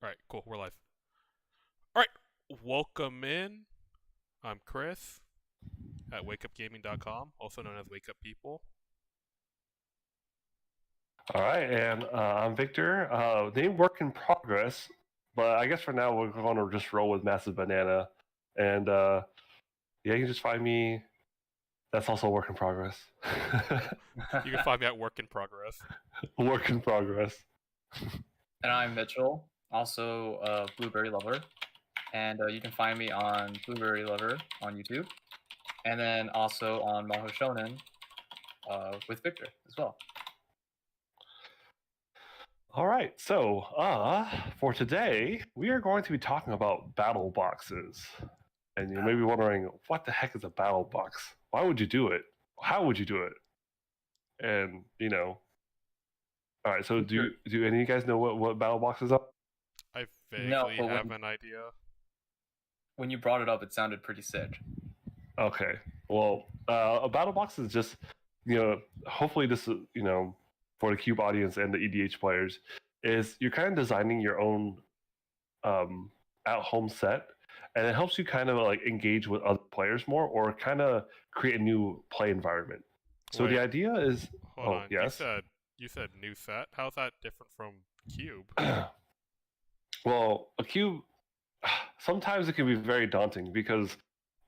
All right, cool. We're live. All right, welcome in. I'm Chris at wakeupgaming.com, also known as Wake Up People. All right, and I'm Victor. Name work in progress, but I guess for now we're going to just roll with Massive Banana. And yeah, you can just find me. That's also a work in progress. You can find me at Work in Progress. Work in progress. And I'm Mitchell, also a Blueberry Lover. And you can find me on Blueberry Lover on YouTube. And then also on Mahou Shonen with Victor as well. All right, so for today, we are going to be talking about battle boxes. And you may be wondering, what the heck is a battle box? Why would you do it? How would you do it? And, all right, so do any of you guys know what battle boxes are? I No, vaguely but have an idea. When you brought it up, it sounded pretty sick. Okay. Well, a battle box is just, hopefully this, for the Cube audience and the EDH players, is you're kind of designing your own at-home set, and it helps you kind of like engage with other players more, or kind of create a new play environment. So Wait, the idea is, hold on. yes. You said new set. How's that different from Cube? Well, a cube, sometimes it can be very daunting because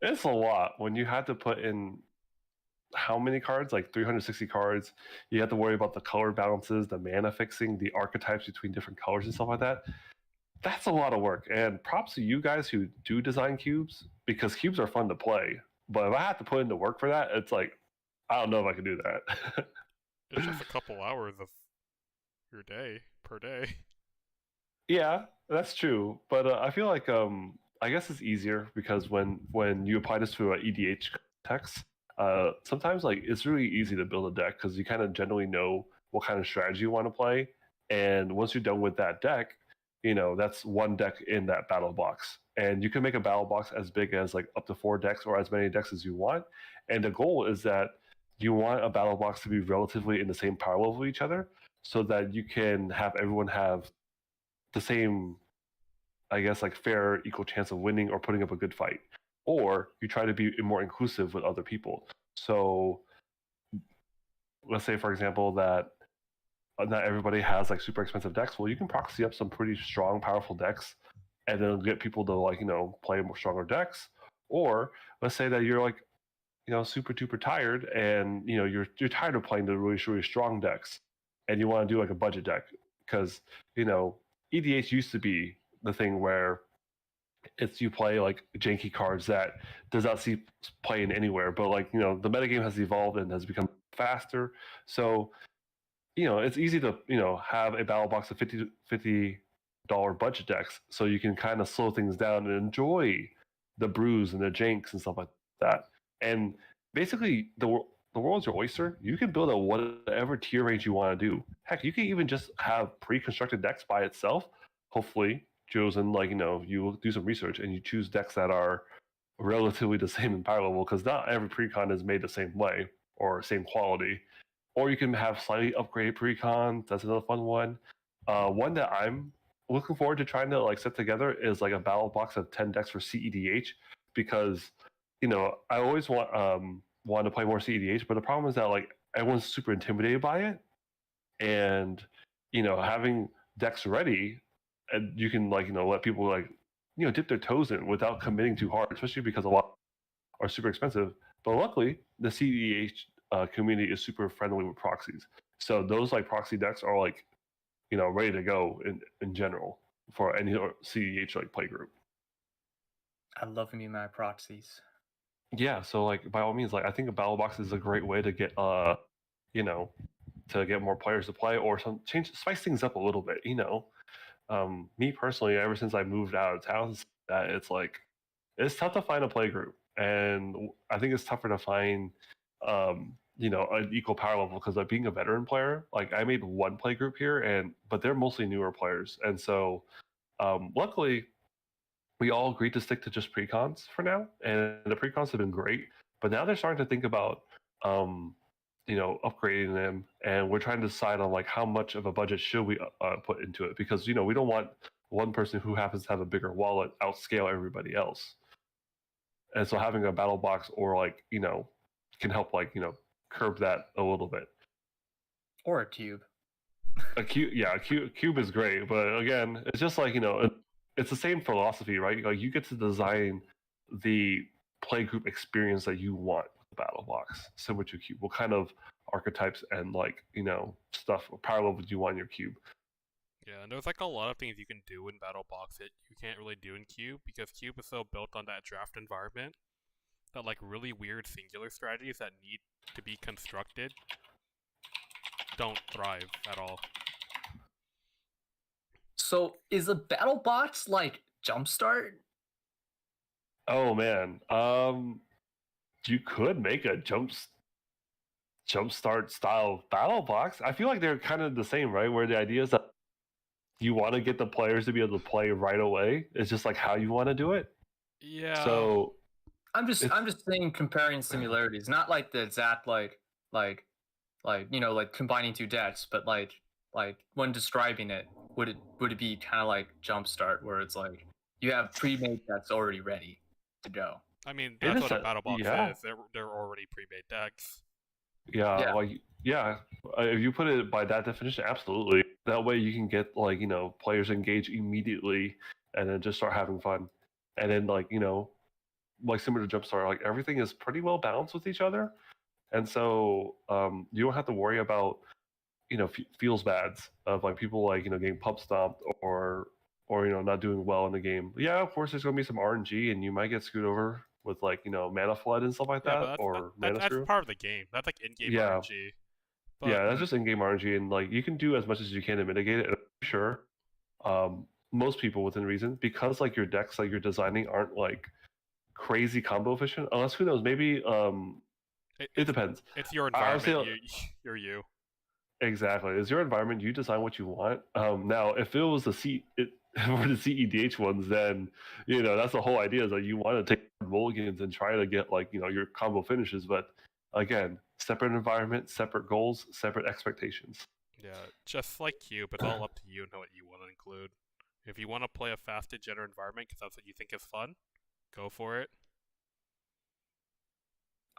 it's a lot when you have to put in how many cards, like 360 cards. You have to worry about the color balances, the mana fixing, the archetypes between different colors and stuff like that. That's a lot of work, and props to you guys who do design cubes, because cubes are fun to play. But if I have to put in the work for that, it's like, I don't know if I can do that. It's just a couple hours of your day per day. Yeah, that's true. But I feel like I guess it's easier because when you apply this to an EDH text, sometimes like it's really easy to build a deck because you kind of generally know what kind of strategy you want to play, and once you're done with that deck, that's one deck in that battle box, and you can make a battle box as big as like up to 4 decks or as many decks as you want. And the goal is that you want a battle box to be relatively in the same power level of each other, so that you can have everyone have the same, I guess, like fair, equal chance of winning or putting up a good fight. Or you try to be more inclusive with other people. So let's say, for example, that not everybody has like super expensive decks. Well, you can proxy up some pretty strong, powerful decks, and then get people to like play more stronger decks. Or let's say that you're like super duper tired, and you're tired of playing the really strong decks, and you want to do like a budget deck because EDH used to be the thing where it's you play like janky cards that does not see playing anywhere, but like the metagame has evolved and has become faster. So it's easy to have a battle box of $50 budget decks, so you can kind of slow things down and enjoy the brews and the janks and stuff like that. And basically the world's your oyster. You can build a whatever tier range you want to do. Heck, you can even just have pre-constructed decks by itself. Hopefully, chosen like you do some research and you choose decks that are relatively the same in power level, because not every precon is made the same way or same quality. Or you can have slightly upgraded precons. That's another fun one. One that I'm looking forward to trying to like set together is like a battle box of 10 decks for CEDH, because I always want to play more CEDH, but the problem is that like everyone's super intimidated by it, and having decks ready, and you can like let people like dip their toes in without committing too hard, especially because a lot are super expensive. But luckily, the CEDH community is super friendly with proxies, so those like proxy decks are like ready to go in general for any CEDH like play group. I love me my proxies. Yeah, so like by all means, like I think a battle box is a great way to get to get more players to play, or spice things up a little bit. Me personally, ever since I moved out of town, that it's tough to find a play group, and I think it's tougher to find an equal power level, because like being a veteran player, like I made one play group here, but they're mostly newer players, and so luckily we all agreed to stick to just precons for now, and the precons have been great. But now they're starting to think about, upgrading them, and we're trying to decide on like how much of a budget should we put into it, because we don't want one person who happens to have a bigger wallet outscale everybody else. And so having a battle box or like, can help like, curb that a little bit. Or a cube. A cube is great, but again, it's just like, it's the same philosophy, right? Like you get to design the playgroup experience that you want with the battle box, similar to cube. What kind of archetypes and like, stuff, power levels you want in your cube. Yeah, and there's like a lot of things you can do in Battlebox that you can't really do in Cube, because Cube is so built on that draft environment that like really weird singular strategies that need to be constructed don't thrive at all. So is a battle box like Jumpstart? Oh man, you could make a jumpstart style battle box. I feel like they're kind of the same, right? Where the idea is that you want to get the players to be able to play right away. It's just like how you want to do it. Yeah. So I'm just saying comparing similarities, not like the exact like combining two decks, but like when describing it, would it be kind of like Jumpstart, where it's like you have pre-made decks already ready to go? I mean, that's what a Battlebox is. They're already pre-made decks. Yeah. If you put it by that definition, absolutely. That way you can get like, players engaged immediately and then just start having fun. And then like, like similar to Jumpstart, like everything is pretty well balanced with each other. And so you don't have to worry about, feels bads of like people like, getting pub stomped or not doing well in the game. Yeah, of course there's gonna be some RNG and you might get screwed over with like, mana flood and stuff like that, or mana that's screw. part of the game. That's like in-game RNG. But, yeah, that's just in-game RNG, and like you can do as much as you can to mitigate it. And I'm sure, most people within reason, because like your decks like you're designing aren't like crazy combo efficient. Unless who knows, maybe it depends. It's your environment. You're you. Exactly, it's your environment. You design what you want. Now, if it was for the CEDH ones, then that's the whole idea. Is that you want to take mulligans and try to get like your combo finishes, but again, separate environment, separate goals, separate expectations. Yeah, just like Cube, it's all up to you and what you want to include. If you want to play a fast degenerate environment because that's what you think is fun, go for it.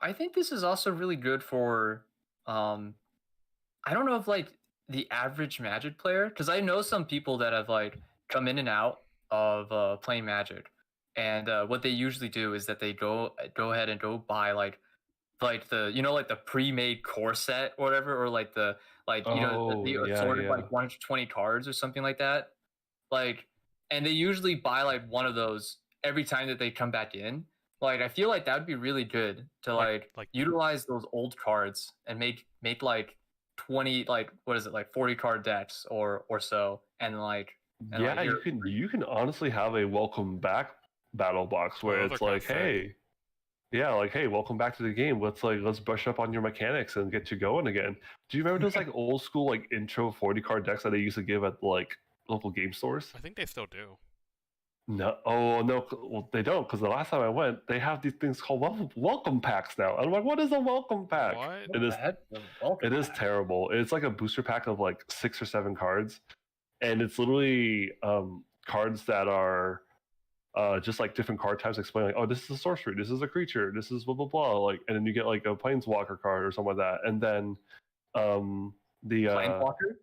I think this is also really good for, I don't know if like the average Magic player, because I know some people that have like come in and out of playing Magic, and what they usually do is that they go ahead and go buy like the like the pre-made core set or whatever, or like the assorted like 120 cards or something like that, like, and they usually buy like one of those every time that they come back in. Like I feel like that would be really good to like utilize those old cards and make like 20 like 40 card decks or so, and like you can honestly have a welcome back battle box where it's like, hey, welcome back to the game. Let's brush up on your mechanics and get you going again. Do you remember those like old school like intro 40 card decks that they used to give at like local game stores? I think they still do. No, well, they don't, because the last time I went, they have these things called welcome packs now. I'm like, what is a welcome pack? What? It is terrible. It's like a booster pack of like 6 or 7 cards, and it's literally cards that are just like different card types, explaining like, oh, this is a sorcery, this is a creature, this is blah blah blah, like, and then you get like a planeswalker card or something like that, and then the planeswalker.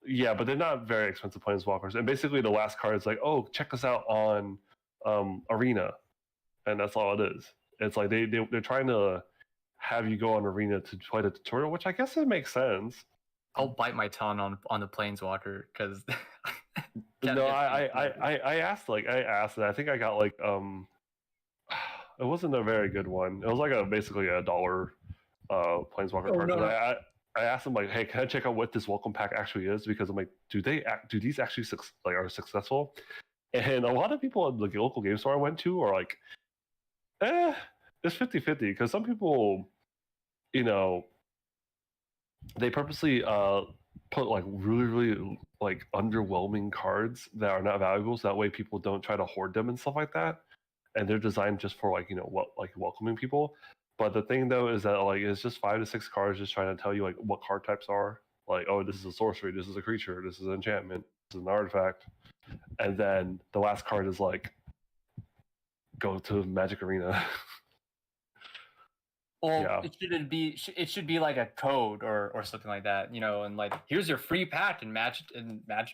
Yeah, but they're not very expensive planeswalkers. And basically, the last card is like, "Oh, check us out on Arena," and that's all it is. It's like they're trying to have you go on Arena to play the tutorial, which I guess it makes sense. I'll bite my tongue on the planeswalker because. No, I asked, and I think I got like it wasn't a very good one. It was like basically a $1 planeswalker card. No. I asked them like, hey, can I check out what this welcome pack actually is? Because I'm like, do these actually are successful? And a lot of people at the local game store I went to are like, it's 50-50, because some people, they purposely put like really, really like underwhelming cards that are not valuable, so that way people don't try to hoard them and stuff like that. And they're designed just for like, welcoming people. But the thing though is that like it's just 5 to 6 cards just trying to tell you like what card types are. Like, oh, this is a sorcery, this is a creature, this is an enchantment, this is an artifact. and then the last card is like go to Magic Arena. Well, Yeah. it should be like a code or something like that, and like here's your free pack in Magic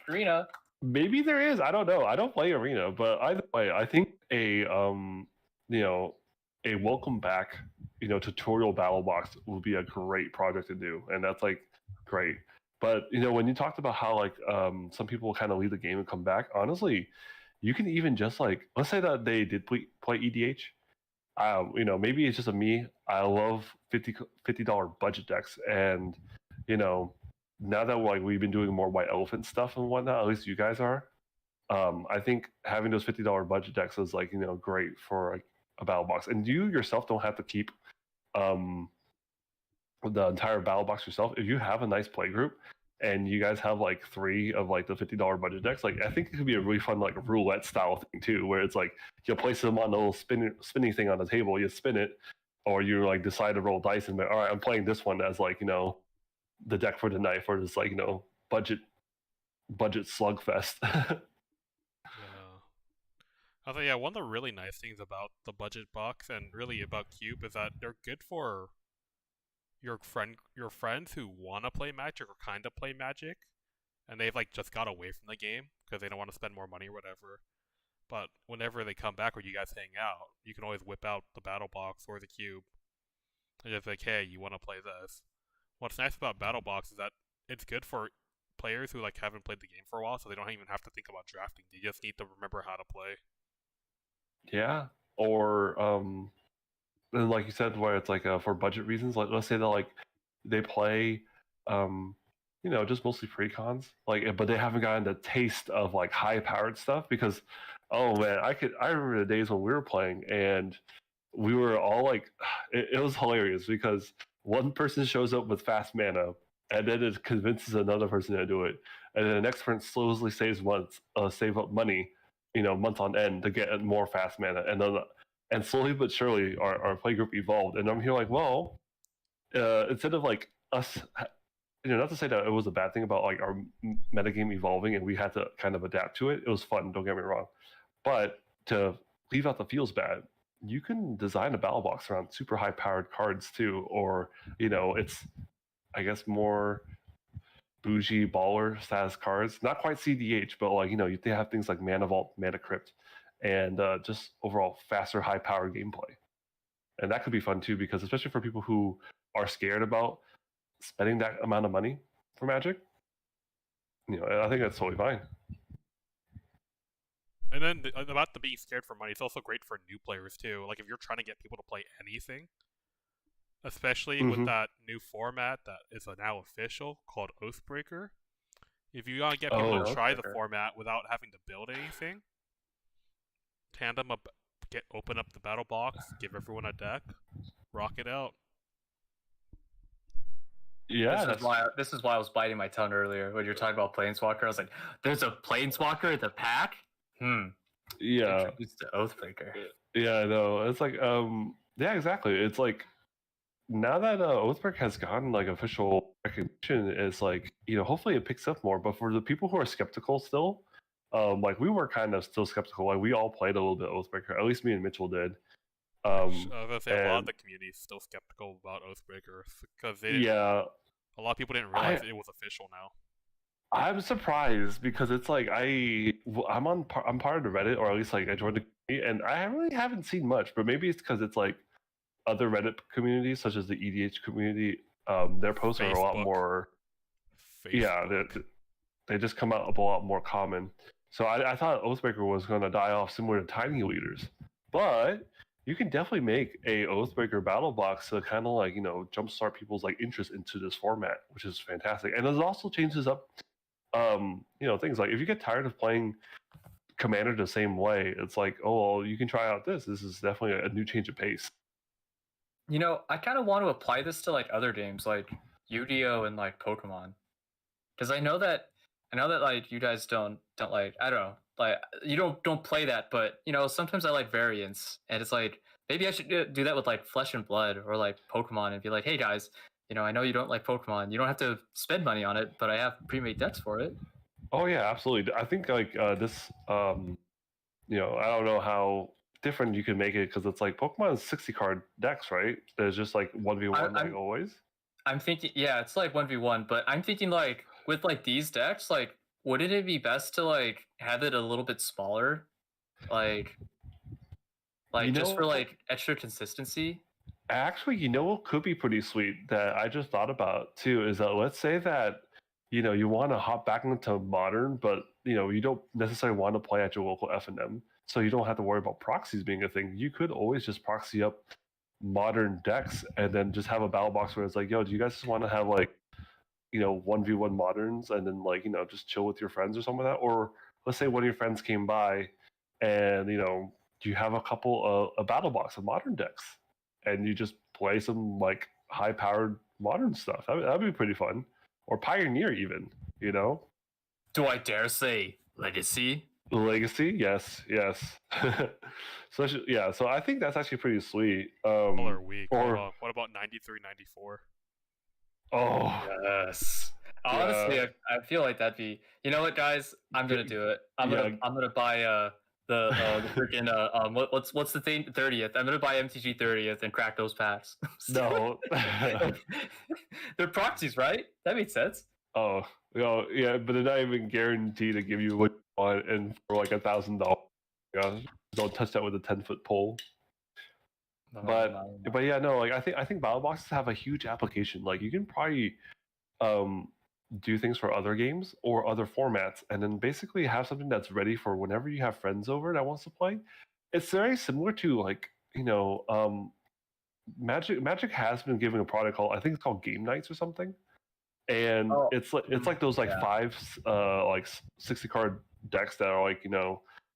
Arena. Maybe there is. I don't know. I don't play Arena, but either way, I think a a welcome back, tutorial battle box would be a great project to do, and that's like great. But when you talked about how like some people kind of leave the game and come back, honestly, you can even just like let's say that they did play EDH. Maybe it's just a me. I love $50 budget decks, and now that like we've been doing more white elephant stuff and whatnot, at least you guys are. I think having those $50 budget decks is like great for like a battle box, and you yourself don't have to keep the entire battle box yourself. If you have a nice play group and you guys have like 3 of like the $50 budget decks, like I think it could be a really fun like roulette style thing too, where it's like you place them on a little spinning thing on the table, you spin it, or you like decide to roll dice and be, all right, I'm playing this one as like the deck for the night for this like budget slugfest. Yeah. I think one of the really nice things about the budget box and really about Cube is that they're good for your friends who want to play Magic or kind of play Magic, and they've like just got away from the game because they don't want to spend more money or whatever. But whenever they come back or you guys hang out, you can always whip out the battle box or the cube and just like, hey, you want to play this? What's nice about battle box is that it's good for players who like haven't played the game for a while, so they don't even have to think about drafting. They just need to remember how to play. Yeah, or and like you said, where it's like for budget reasons, like let's say that like they play just mostly pre-cons, like, but they haven't gotten the taste of like high-powered stuff because, oh man, I remember the days when we were playing and we were all like, it was hilarious because one person shows up with fast mana and then it convinces another person to do it, and then the next person slowly save up money, month on end to get more fast mana, and slowly but surely our play group evolved, and I'm here like, well, instead of like us, not to say that it was a bad thing about like our metagame evolving and we had to kind of adapt to it. It was fun, don't get me wrong, but to leave out the feels bad, you can design a battle box around super high powered cards too, or it's I guess more bougie baller status cards, not quite CDH, but like they have things like Mana Vault, Mana Crypt, and just overall faster, high power gameplay. And that could be fun too, because especially for people who are scared about spending that amount of money for Magic, I think that's totally fine. And then about the being scared for money, it's also great for new players too. Like if you're trying to get people to play anything, especially with that new format that is now official called Oathbreaker. If you want to get people to try the format without having to build anything, tandem up, open up the battle box, give everyone a deck, rock it out. Yeah, this is why I was biting my tongue earlier when you were talking about Planeswalker. I was like, "There's a Planeswalker in the pack." Yeah. Introduced to Oathbreaker. Yeah, no, it's like yeah, exactly. It's like now that Oathbreaker has gotten like official recognition, it's like hopefully it picks up more. But for the people who are skeptical still, like we were kind of still skeptical. Like we all played a little bit of Oathbreaker. At least me and Mitchell did. I was gonna say a lot of the community is still skeptical about Oathbreaker because a lot of people didn't realize it was official now. I'm surprised because it's like I'm part of the Reddit, or at least like I joined the community, and I really haven't seen much. But maybe it's because it's like other Reddit communities, such as the EDH community, their posts are a lot more. Yeah, they just come out a lot more common. So I thought Oathbreaker was going to die off similar to Tiny Leaders, but you can definitely make a Oathbreaker battle box to kind of like jumpstart people's like interest into this format, which is fantastic. And it also changes up things like if you get tired of playing Commander the same way, it's like, oh well, you can try out this is definitely a new change of pace. I kind of want to apply this to like other games like Yu-Gi-Oh and like Pokemon, because I know that like you guys don't like, I don't know, like you don't play that, but sometimes I like variants, and it's like maybe I should do that with like Flesh and Blood or like Pokemon and be like, hey guys, I know you don't like Pokemon, you don't have to spend money on it, but I have pre-made decks for it. Oh yeah, absolutely. I think like this, I don't know how different you can make it because it's like Pokemon is 60 card decks, right? There's just like 1v1 like I'm always. I'm thinking, yeah, it's like 1v1, but I'm thinking like with like these decks, like wouldn't it be best to like have it a little bit smaller, like You just for know, like extra consistency? actually, what could be pretty sweet that I just thought about too is that let's say that you want to hop back into modern, but you don't necessarily want to play at your local F&M, so you don't have to worry about proxies being a thing. You could always just proxy up modern decks and then just have a battle box where it's like, yo, do you guys just want to have like 1v1 moderns and then like just chill with your friends or something like that? Or let's say one of your friends came by and you have a couple a battle box of modern decks and you just play some like high powered modern stuff. That'd be pretty fun. Or Pioneer even, you know? Do I dare say Legacy? Legacy, yes, yes. So yeah, so I think that's actually pretty sweet. Color weak. Or What about 93, 94? oh Yes. Honestly, yeah, I feel like that'd be. You know what, guys? I'm gonna do it. I'm gonna buy the freaking what's the thing 30th? I'm gonna buy MTG 30th and crack those packs. no. They're proxies, right? That makes sense. Oh, yeah, but they're not even guaranteed to give you what you want, and for like $1,000, don't touch that with a 10-foot pole. But yeah, no, like I think battle boxes have a huge application. Like you can probably um do things for other games or other formats, and then basically have something that's ready for whenever you have friends over that wants to play. It's very similar to like Magic has been giving a product called, I think it's called Game Nights or something, and Oh, it's like those like yeah. five like 60 card decks that are like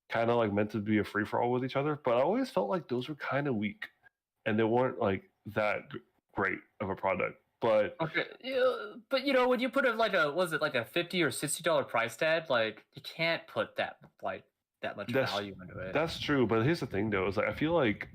kind of like meant to be a free for all with each other. But I always felt like those were kind of weak, and they weren't like that great of a product. But Okay, but when you put was it like a $50 or $60 price tag? Like you can't put that much that's value into it. that's true. But here's the thing though, is like I feel like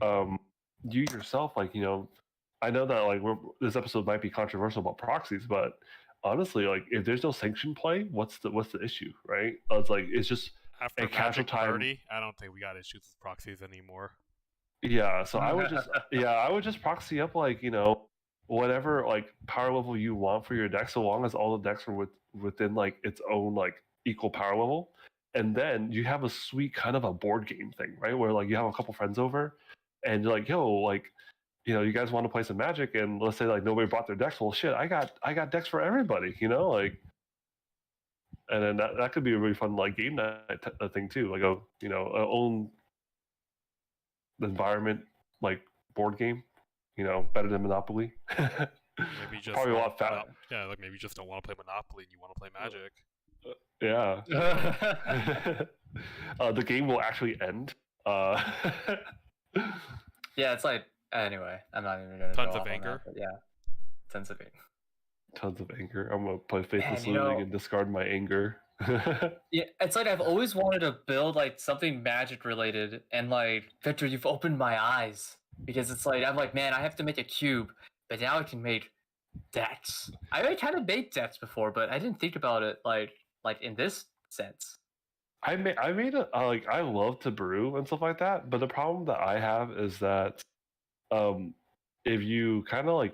you yourself, like I know that like this episode might be controversial about proxies, but honestly, like if there's no sanction play, what's the issue, right? It's like it's just After a casual Magic time. 30, I don't think we got issues with proxies anymore. Yeah, so I would just proxy up like whatever like power level you want for your deck, so long as all the decks are within like its own like equal power level, and then you have a sweet kind of a board game thing, right? Where like you have a couple friends over, and you're like, yo, like you guys want to play some Magic, and let's say like nobody brought their decks. Well, shit, I got decks for everybody, like, and then that could be a really fun like game night thing too, like a a own environment like board game, better than Monopoly. Maybe just Probably a lot fat. Yeah, like maybe you just don't want to play Monopoly and you want to play Magic. Yeah. The game will actually end. Yeah, it's like anyway. I'm not even gonna. Tons go of off on anger. that, but yeah, tons of anger. Tons of anger. I'm gonna play Faithless Man, Looting and discard my anger. Yeah, it's like I've always wanted to build like something Magic related, and like Victor, you've opened my eyes because it's like I'm like, man, I have to make a cube, but now I can make decks. I kind of made decks before, but I didn't think about it like in this sense. I made it like I love to brew and stuff like that, but the problem that I have is that if you kind of like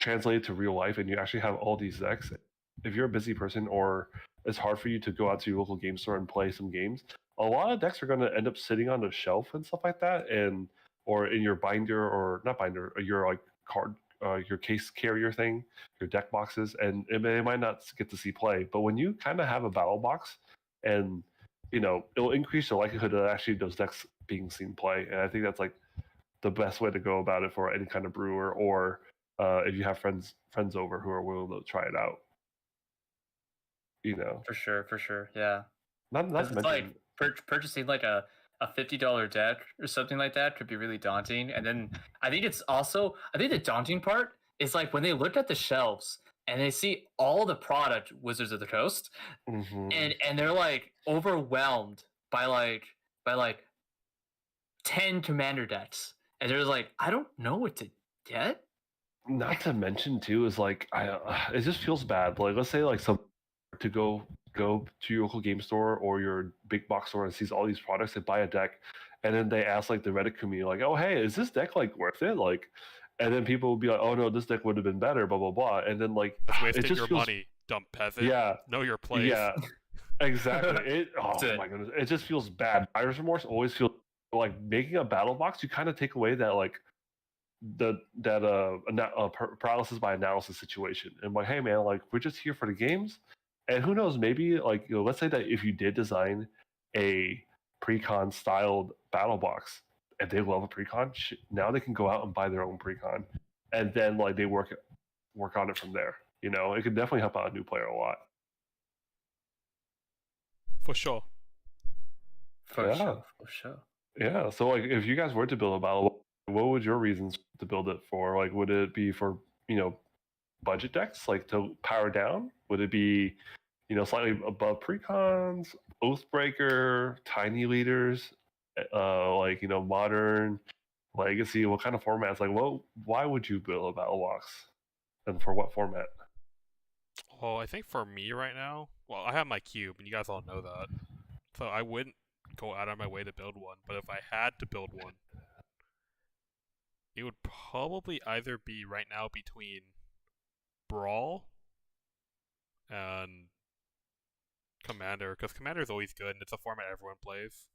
translate it to real life and you actually have all these decks, if you're a busy person or it's hard for you to go out to your local game store and play some games, a lot of decks are going to end up sitting on the shelf and stuff like that, and or in your binder or not binder, your like card, your case carrier thing, your deck boxes, and they might not get to see play. But when you kind of have a battle box, and it'll increase the likelihood of actually those decks being seen play, and I think that's like the best way to go about it for any kind of brewer, or if you have friends over who are willing to try it out. For sure, yeah. Not Because to it's mention, like purchasing like a $50 deck or something like that could be really daunting. And then I think the daunting part is like when they look at the shelves and they see all the product Wizards of the Coast, and they're like overwhelmed by like 10 commander decks, and they're like, I don't know what to get. not to mention too is like it just feels bad. Like let's say like some to go go to your local game store or your big box store and sees all these products, they buy a deck, and then they ask like the Reddit community, like, "Oh, hey, is this deck like worth it?" Like, and then people will be like, "Oh no, this deck would have been better," blah blah blah, and then like It's it wasting just your feels, money, dumb peasant. yeah, Know your place. yeah, exactly. That's it. My goodness, it just feels bad. Buyer's remorse always feels like making a battle box. You kind of take away that like paralysis by analysis situation, and like, hey man, like we're just here for the games, and who knows, maybe like let's say that if you did design a pre-con styled battle box and they love a pre-con, now they can go out and buy their own pre-con, and then like they work on it from there. It could definitely help out a new player a lot. For sure. For Yeah. sure, for sure. Yeah, so like if you guys were to build a battle, what would your reasons to build it for? Like, would it be for budget decks, like to power down? Would it be slightly above precons, Oathbreaker, tiny leaders, like modern, legacy? What kind of formats? Like, why would you build a battle box, and for what format? Well, I think for me right now, well, I have my cube, and you guys all know that, so I wouldn't go out of my way to build one. But if I had to build one, it would probably either be right now between Brawl and Commander, because Commander is always good and it's a format everyone plays.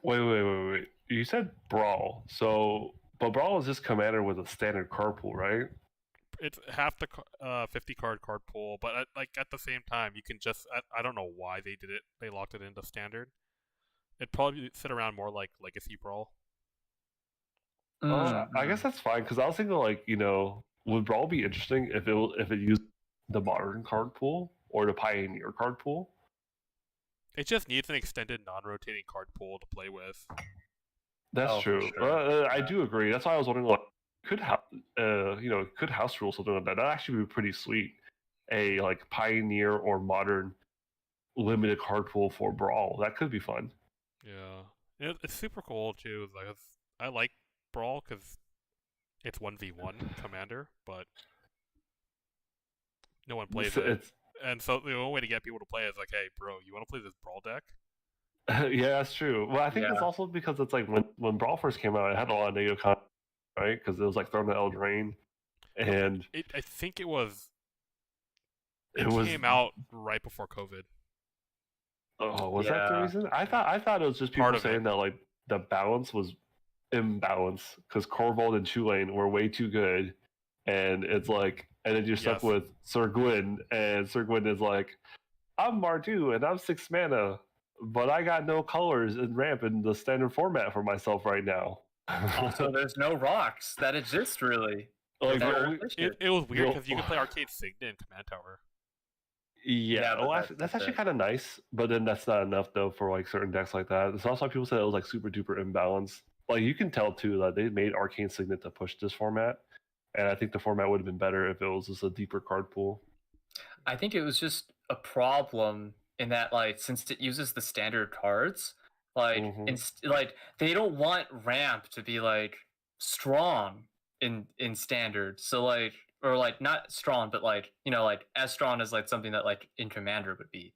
Wait. You said Brawl, but Brawl is just Commander with a standard card pool, right? It's half the 50 card pool, but at the same time, you can just I don't know why they did it. They locked it into standard. It'd probably sit around more like Legacy Brawl. I guess that's fine, because I was thinking like would Brawl be interesting if it used the modern card pool or the Pioneer card pool? It just needs an extended non-rotating card pool to play with. That's true. Sure. I do agree. That's why I was wondering, like, could house rule something like that? That'd actually be pretty sweet. A like Pioneer or modern limited card pool for Brawl. That could be fun. Yeah, it's super cool too. Like I like Brawl because it's 1v1 Commander, but no one plays it. And so the only way to get people to play is like, hey, bro, you want to play this Brawl deck? Yeah, that's true. Well, I think it's also because it's like when Brawl first came out, it had a lot of negative content, right? Because it was like thrown to Eldraine, and I think it came out right before COVID. Oh, was that the reason? I thought it was just people saying that like the balance was imbalance because Corvold and Tulane were way too good, and it's like, and then you're stuck with Sir Gwyn, and Sir Gwyn is like, I'm Mardu and I'm 6 mana, but I got no colors and ramp in the standard format for myself right now. Also, there's no rocks that exist really. Like it was weird because you could play Arcade Signet and Command Tower. Yeah, well, that's actually kind of nice, but then that's not enough though for like certain decks like that. It's also why people said it was like super duper imbalanced. Like you can tell too that they made Arcane Signet to push this format, and I think the format would have been better if it was just a deeper card pool. I think it was just a problem in that like since it uses the standard cards, like like they don't want ramp to be like strong in standard. So like, or like not strong, but like like as strong as like something that like in Commander would be.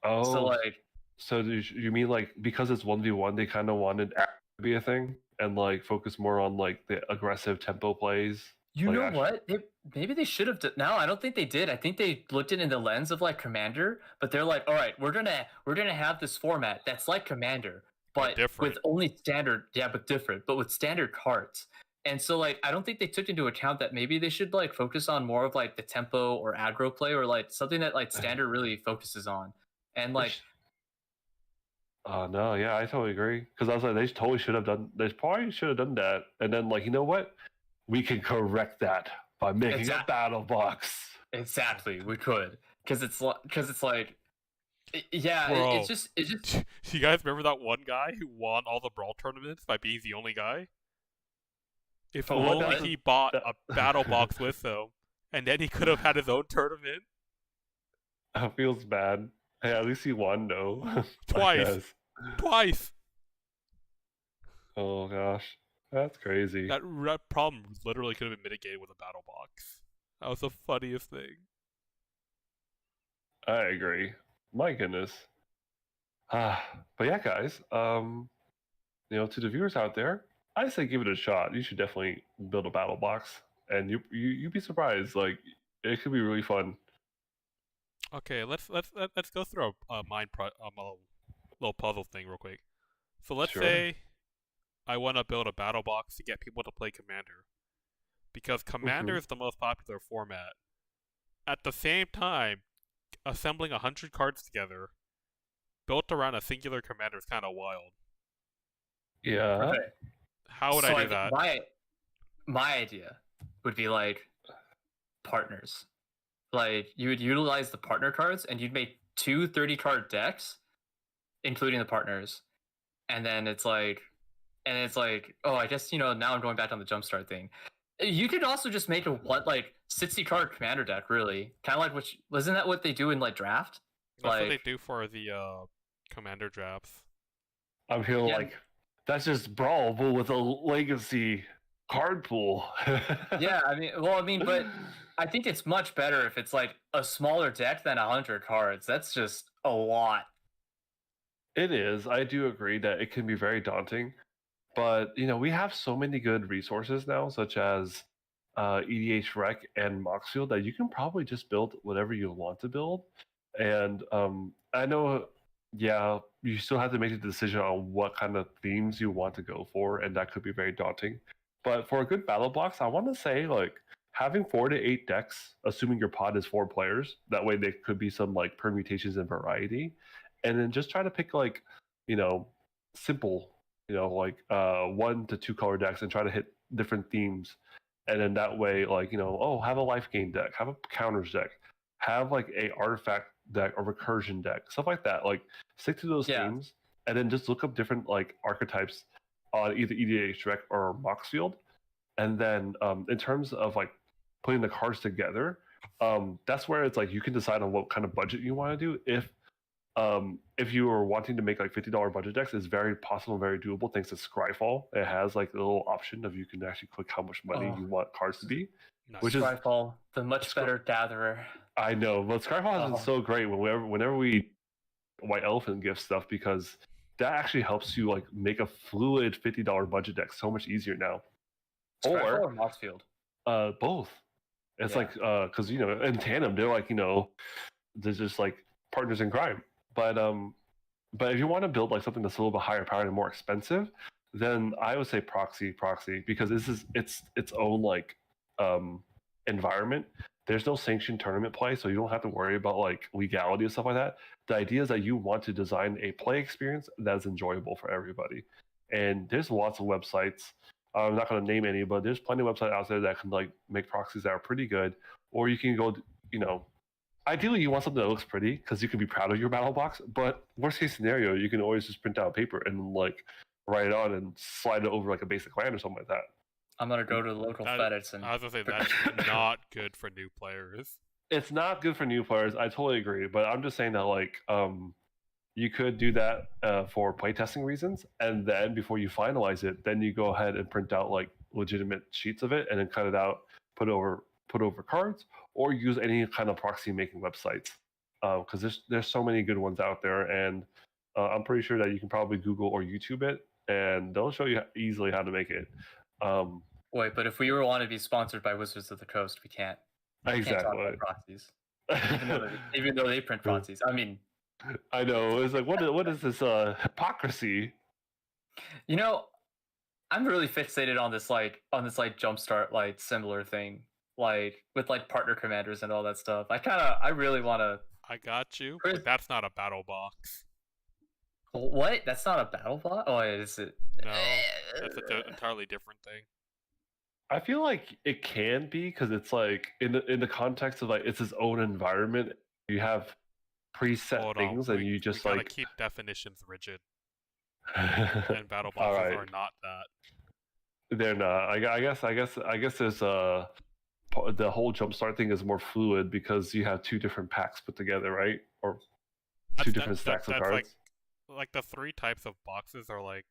Oh, so like, so you mean like because it's 1v1, they kind of wanted to be a thing and like focus more on like the aggressive tempo plays. You know what? Maybe they should have. No, I don't think they did. I think they looked at it in the lens of like Commander, but they're like, all right, we're gonna have this format that's like Commander, but with only standard, but different, but with standard cards. And so like I don't think they took into account that maybe they should like focus on more of like the tempo or aggro play or like something that like standard really focuses on. And like no, yeah, I totally agree. Because I was like, they probably should have done that. And then like, you know what? We can correct that by making a battle box. Exactly, we could. Because it's like Bro, it's just you guys remember that one guy who won all the Brawl tournaments by being the only guy? If only he bought a battle box with him, and then he could have had his own tournament. That feels bad. Hey, at least he won, though. Twice. Oh gosh, that's crazy. That problem literally could have been mitigated with a battle box. That was the funniest thing. I agree. My goodness. But yeah, guys. To the viewers out there, I say give it a shot. You should definitely build a battle box, and you'd be surprised. Like it could be really fun. Okay, let's go through a little puzzle thing real quick. So let's Sure. say I want to build a battle box to get people to play Commander, because Commander is the most popular format. At the same time, assembling 100 cards together, built around a singular commander, is kind of wild. Yeah. Right. How would So I do that? My idea would be like partners. Like you would utilize the partner cards, and you'd make 2 30-card decks, including the partners, and then it's like, oh, I guess now I'm going back on the jumpstart thing. You could also just make a 60-card commander deck, really, kind of like wasn't that what they do in like draft? That's what they do for the commander drafts. I'm feeling Yeah. like that's just Brawl, but with a legacy card pool. Yeah, I mean, but I think it's much better if it's like a smaller deck than 100 cards. That's just a lot. It is. I do agree that it can be very daunting, but we have so many good resources now, such as EDH Rec and Moxfield, that you can probably just build whatever you want to build. And I know, yeah, you still have to make a decision on what kind of themes you want to go for, and that could be very daunting. But for a good battle box, I want to say like having 4 to 8 decks, assuming your pod is 4 players. That way, there could be some like permutations and variety, and then just try to pick like simple, like 1 to 2 color decks, and try to hit different themes. And then that way, like have a life gain deck, have a counters deck, have like a artifact deck or recursion deck, stuff like that. Like stick to those themes, and then just look up different like archetypes on either EDH Rec or Moxfield. And then in terms of like putting the cards together, that's where it's like you can decide on what kind of budget you want to do. If you are wanting to make like $50 budget decks, it's very possible and very doable thanks to Scryfall. It has like a little option of you can actually click how much money you want cards to be. Nice. Which is Scryfall, the much better gatherer. I know, but Scryfall has been so great whenever we White Elephant gift stuff, because that actually helps you like make a fluid $50 budget deck so much easier now. Scryfall or Moxfield? Both. It's like because in tandem they're like they're just like partners in crime. But if you want to build like something that's a little bit higher powered and more expensive, then I would say proxy, because this is its own like environment. There's no sanctioned tournament play, so you don't have to worry about like legality and stuff like that. The idea is that you want to design a play experience that's enjoyable for everybody. And there's lots of websites. I'm not going to name any, but there's plenty of websites out there that can like make proxies that are pretty good. Or you can go, ideally you want something that looks pretty because you can be proud of your battle box. But worst case scenario, you can always just print out paper and like write it on and slide it over like a basic land or something like that. I'm gonna go to the local FedEx and. I was gonna say that's not good for new players. It's not good for new players. I totally agree, but I'm just saying that like you could do that for playtesting reasons, and then before you finalize it, then you go ahead and print out like legitimate sheets of it, and then cut it out, put over cards, or use any kind of proxy making websites, because there's so many good ones out there, and I'm pretty sure that you can probably Google or YouTube it, and they'll show you easily how to make it. Wait, but if we want to be sponsored by Wizards of the Coast, we can't. Exactly. Can't talk about proxies, even though they print proxies. I mean, I know, it's like what is this hypocrisy? I'm really fixated on this jumpstart like similar thing, like with like partner commanders and all that stuff. I really want to. I got you, but that's not a battle box. What? That's not a battle bot? Oh, is it? No, that's an entirely different thing. I feel like it can be because it's like in the context of like it's its own environment. You have preset things, and you just we gotta like keep definitions rigid. And battle boxes are not that. They're not. I guess there's the whole jumpstart thing is more fluid because you have 2 different packs put together, right? Or 2 different stacks of cards. Like the 3 types of boxes are like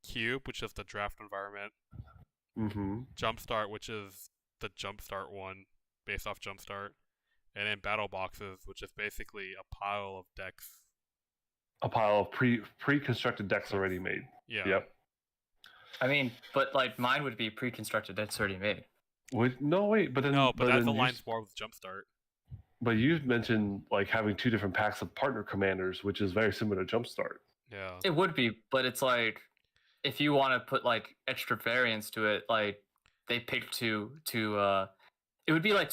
Cube, which is the draft environment. Mm-hmm. Jumpstart, which is the Jumpstart one, based off Jumpstart, and then battle boxes, which is basically a pile of decks. A pile of pre-constructed decks already made. Yeah. Yep. I mean, but like mine would be pre-constructed. That's already made. No, wait, but then No, but that then aligns more with Jumpstart. But you mentioned like having 2 different packs of partner commanders, which is very similar to Jumpstart. Yeah. It would be, but it's like if you want to put like extra variants to it, like they pick two to it would be like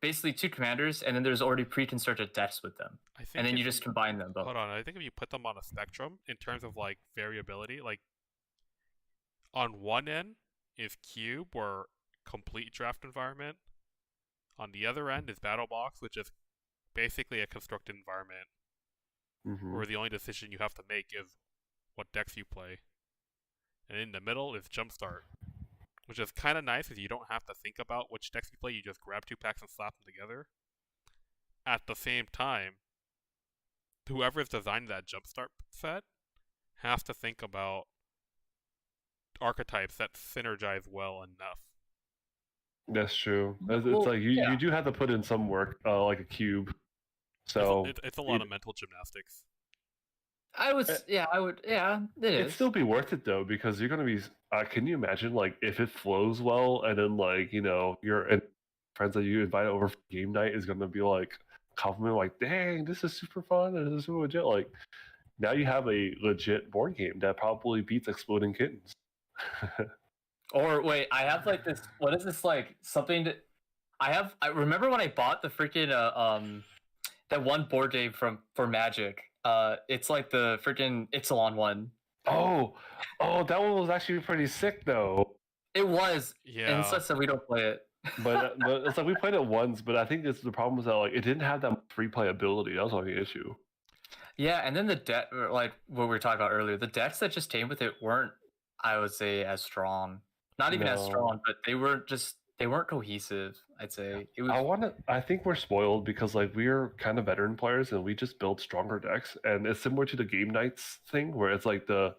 basically 2 commanders, and then there's already pre-constructed decks with them, I think and then if you just combine them both. Hold on, I think if you put them on a spectrum in terms of like variability, like on one end is Cube or complete draft environment. On the other end is Battlebox, which is basically a constructed environment, where the only decision you have to make is what decks you play. And in the middle is Jumpstart, which is kind of nice because you don't have to think about which decks you play. You just grab 2 packs and slap them together. At the same time, whoever's designed that Jumpstart set has to think about archetypes that synergize well enough. That's true. It's Well, like yeah. you do have to put in some work, like a cube. So it's a lot of mental gymnastics. It it'd is. still be worth it though, because you're gonna be. Can you imagine like if it flows well, and then like your friends that you invite over for game night is gonna be like compliment like, "Dang, this is super fun and this is super legit." Like now you have a legit board game that probably beats Exploding Kittens. Or wait, I have like this. What is this like? Something that I remember when I bought the freaking that one board game for Magic. It's like the freaking Ixalan one. Oh, that one was actually pretty sick though. It was. Yeah. And it's just that we don't play it. But it's like we played it once, but I think the problem was that like it didn't have that free playability. That was only the issue. Yeah, and then the deck, like what we were talking about earlier, the decks that just came with it weren't, I would say, as strong. Not even as No. strong, but they weren't cohesive. I'd say it was. I think we're spoiled because like we're kind of veteran players and we just build stronger decks, and it's similar to the game nights thing where it's like the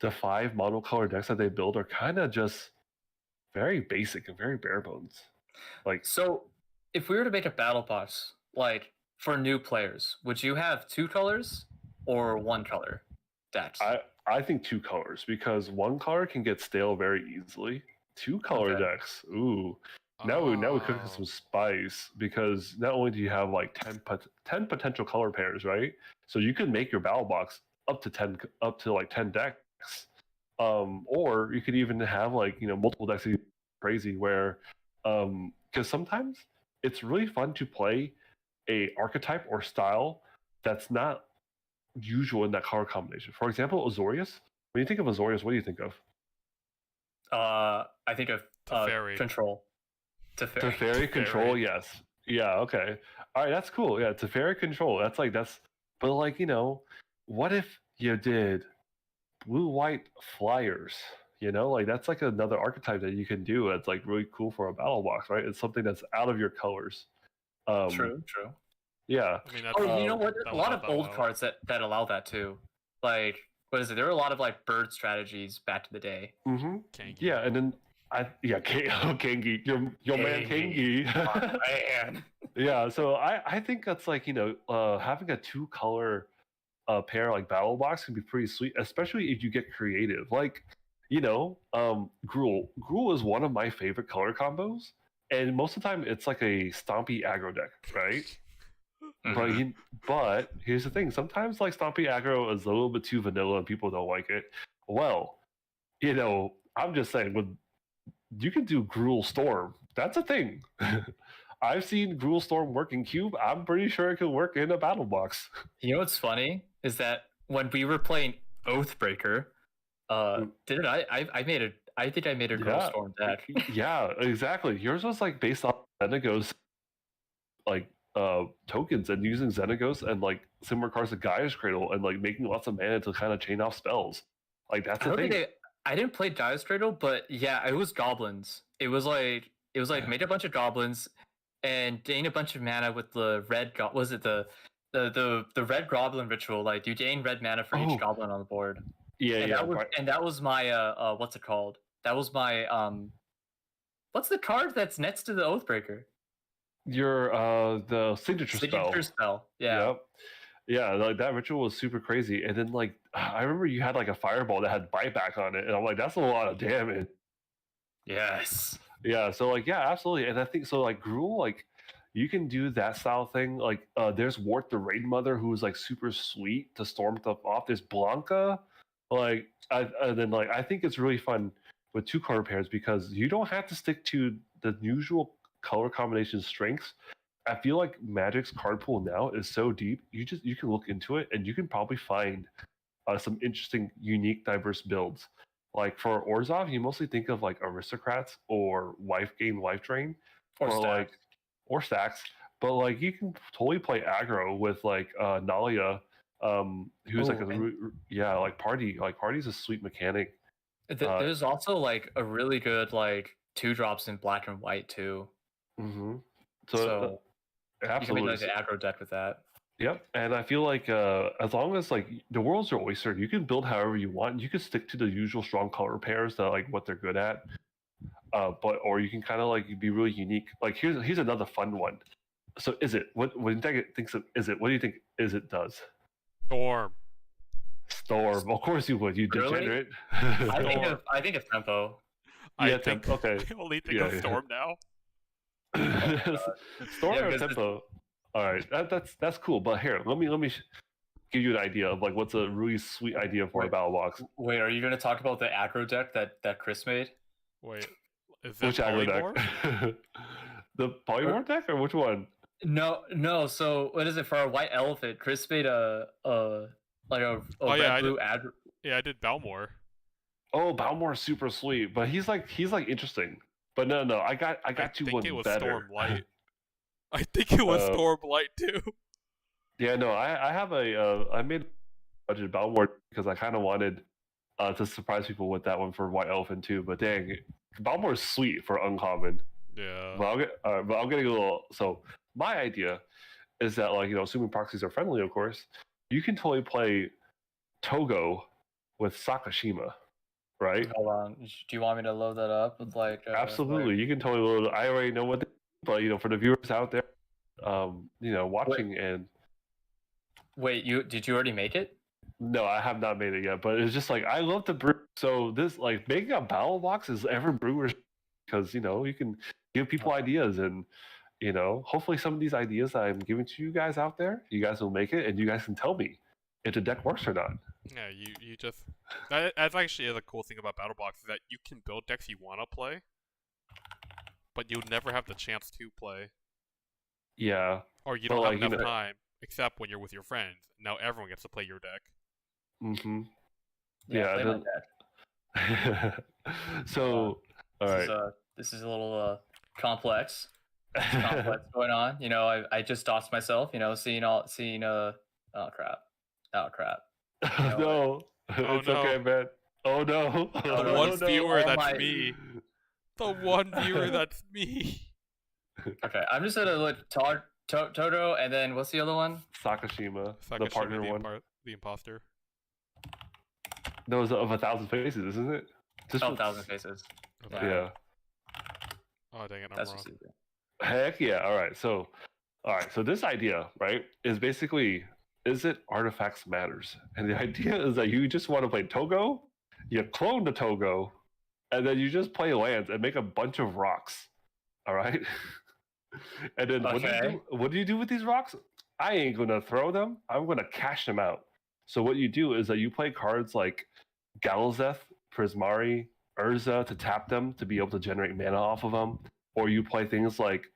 5 monocolor decks that they build are kind of just very basic and very bare bones. Like So, if we were to make a battle box, like for new players, would you have 2 colors or 1 color decks? I think 2 colors, because 1 color can get stale very easily. 2 color Okay. decks, ooh. Now we're cooking Oh. some spice, because not only do you have like 10 potential color pairs, right? So you can make your battle box up to like 10 decks. Or you could even have like multiple decks. Crazy where because sometimes it's really fun to play a archetype or style that's not usual in that color combination. For example, Azorius. When you think of Azorius, what do you think of? I think of Teferi. control. Teferi control, yes. Yeah, okay. All right, that's cool. Yeah, Teferi control. But like, what if you did blue-white flyers? Like that's like another archetype that you can do. It's like really cool for a battle box, right? It's something that's out of your colors. True. Yeah. I mean, that's, Oh, you know what? that There's a would lot help of out old well. cards that allow that too. Like, what is it? There were a lot of like bird strategies back in the day. Mm-hmm. Kangi. Yeah, and then Kangi, your man Kangi. Man. Yeah, so I think that's like having a 2-color pair like battle box can be pretty sweet, especially if you get creative. Like Gruul. Gruul is one of my favorite color combos, and most of the time it's like a stompy aggro deck, right? But here's the thing: sometimes like stompy aggro is a little bit too vanilla and people don't like it. Well, I'm just saying, you can do Gruul Storm. That's a thing. I've seen Gruul Storm work in Cube. I'm pretty sure it can work in a battle box. You know what's funny is that when we were playing Oathbreaker, I think I made a Gruul Yeah. Storm deck. Yeah, exactly. Yours was like based on Xenagos like tokens, and using Xenagos and like similar cards to Gaia's Cradle, and like making lots of mana to kind of chain off spells. Like that's the thing. I didn't play Gaia's Cradle, but yeah, it was goblins. It was like made a bunch of goblins and gain a bunch of mana with the red. Was it the red goblin ritual? Like you gain red mana for each goblin on the board. And that was my what's it called? That was my what's the card that's next to the Oathbreaker? Your the signature spell. Signature spell. Yeah. Yep. Yeah, like that ritual was super crazy. And then like I remember you had like a fireball that had biteback on it, and I'm like, that's a lot of damage. Yes. Yeah, so like yeah, absolutely. And I think so like Gruul, like you can do that style thing. Like there's Wart the Raid Mother who's like super sweet to storm stuff off. There's Blanca. And then like I think it's really fun with two color pairs because you don't have to stick to the usual color combination strengths. I feel like Magic's card pool now is so deep. You can look into it and you can probably find some interesting, unique, diverse builds. Like for Orzhov, you mostly think of like aristocrats or life gain, life drain, Or or stacks. like or stacks. But like you can totally play aggro with like Nalia, who's like like party. Like party's a sweet mechanic. There's also like a really good like 2-drops in black and white too. Mm-hmm. So you can absolutely. make like an aggro deck with that. Yep, and I feel like as long as like the world's your oyster, you can build however you want. You can stick to the usual strong color pairs that like what they're good at, or you can kind of like be really unique. Like here's another fun one. So is it what do you think is it? What do you think is it does? Storm. Storm. Of course you would. You Really? degenerate. I think of tempo. Yeah, I think okay. I only think Yeah, of yeah. Storm now. Storm Yeah, or because tempo? All right, that's cool. But here, let me give you an idea of like what's a really sweet idea for a Wait. battle box. Wait, are you going to talk about the aggro deck that Chris made? Wait, is that Which aggro polymorph? deck? The polymorph deck or which one? No. So what is it for a white elephant? Chris made a Oh, red yeah, blue aggro. Yeah, I did Balmor. Oh, Balmor is super sweet, but he's like interesting. But no, I got I you think one it was better. Stormlight. I think it was Stormlight too. Yeah, no, I have I made a budget Balmor because I kind of wanted to surprise people with that one for White Elephant too. But dang, Balmor is sweet for uncommon. Yeah. But I'm getting a little. So my idea is that like assuming proxies are friendly, of course, you can totally play Togo with Sakashima, right? Hold on. Do you want me to load that up with like? Absolutely, you can totally load. I already know what, but for the viewers out there, watching and. Wait, did you already make it? No, I have not made it yet, but it's just like I love to brew. So this like making a battle box is ever brewers because you can give people ideas and hopefully some of these ideas that I'm giving to you guys out there, you guys will make it and you guys can tell me if the deck works or not. Yeah, you just that's actually the cool thing about Battlebox is that you can build decks you want to play, but you'll never have the chance to play. Yeah. Or you don't have enough time, except when you're with your friends. Now everyone gets to play your deck. Mm-hmm. Yeah. Play my deck. So, all right. This is a little complex. Complex going on. I just doxed myself. Seeing oh crap. No, it's okay, man. Oh no. The one viewer that's me. The one viewer that's me. Okay, I'm just gonna look Toto, and then what's the other one? Sakashima, the partner one. The imposter. No, it's of 1,000 faces, isn't it? Just 1,000 faces. Yeah. Oh dang it, I'm That's wrong. Heck yeah! All right, so this idea, right, is basically is it artifacts matters, and the idea is that you just want to play Togo, you clone the Togo, and then you just play lands and make a bunch of rocks. All right. And then what do you do with these rocks? I ain't gonna throw them. I'm gonna cash them out. So what you do is that you play cards like Galazeth, Prismari, Urza to tap them to be able to generate mana off of them, or you play things like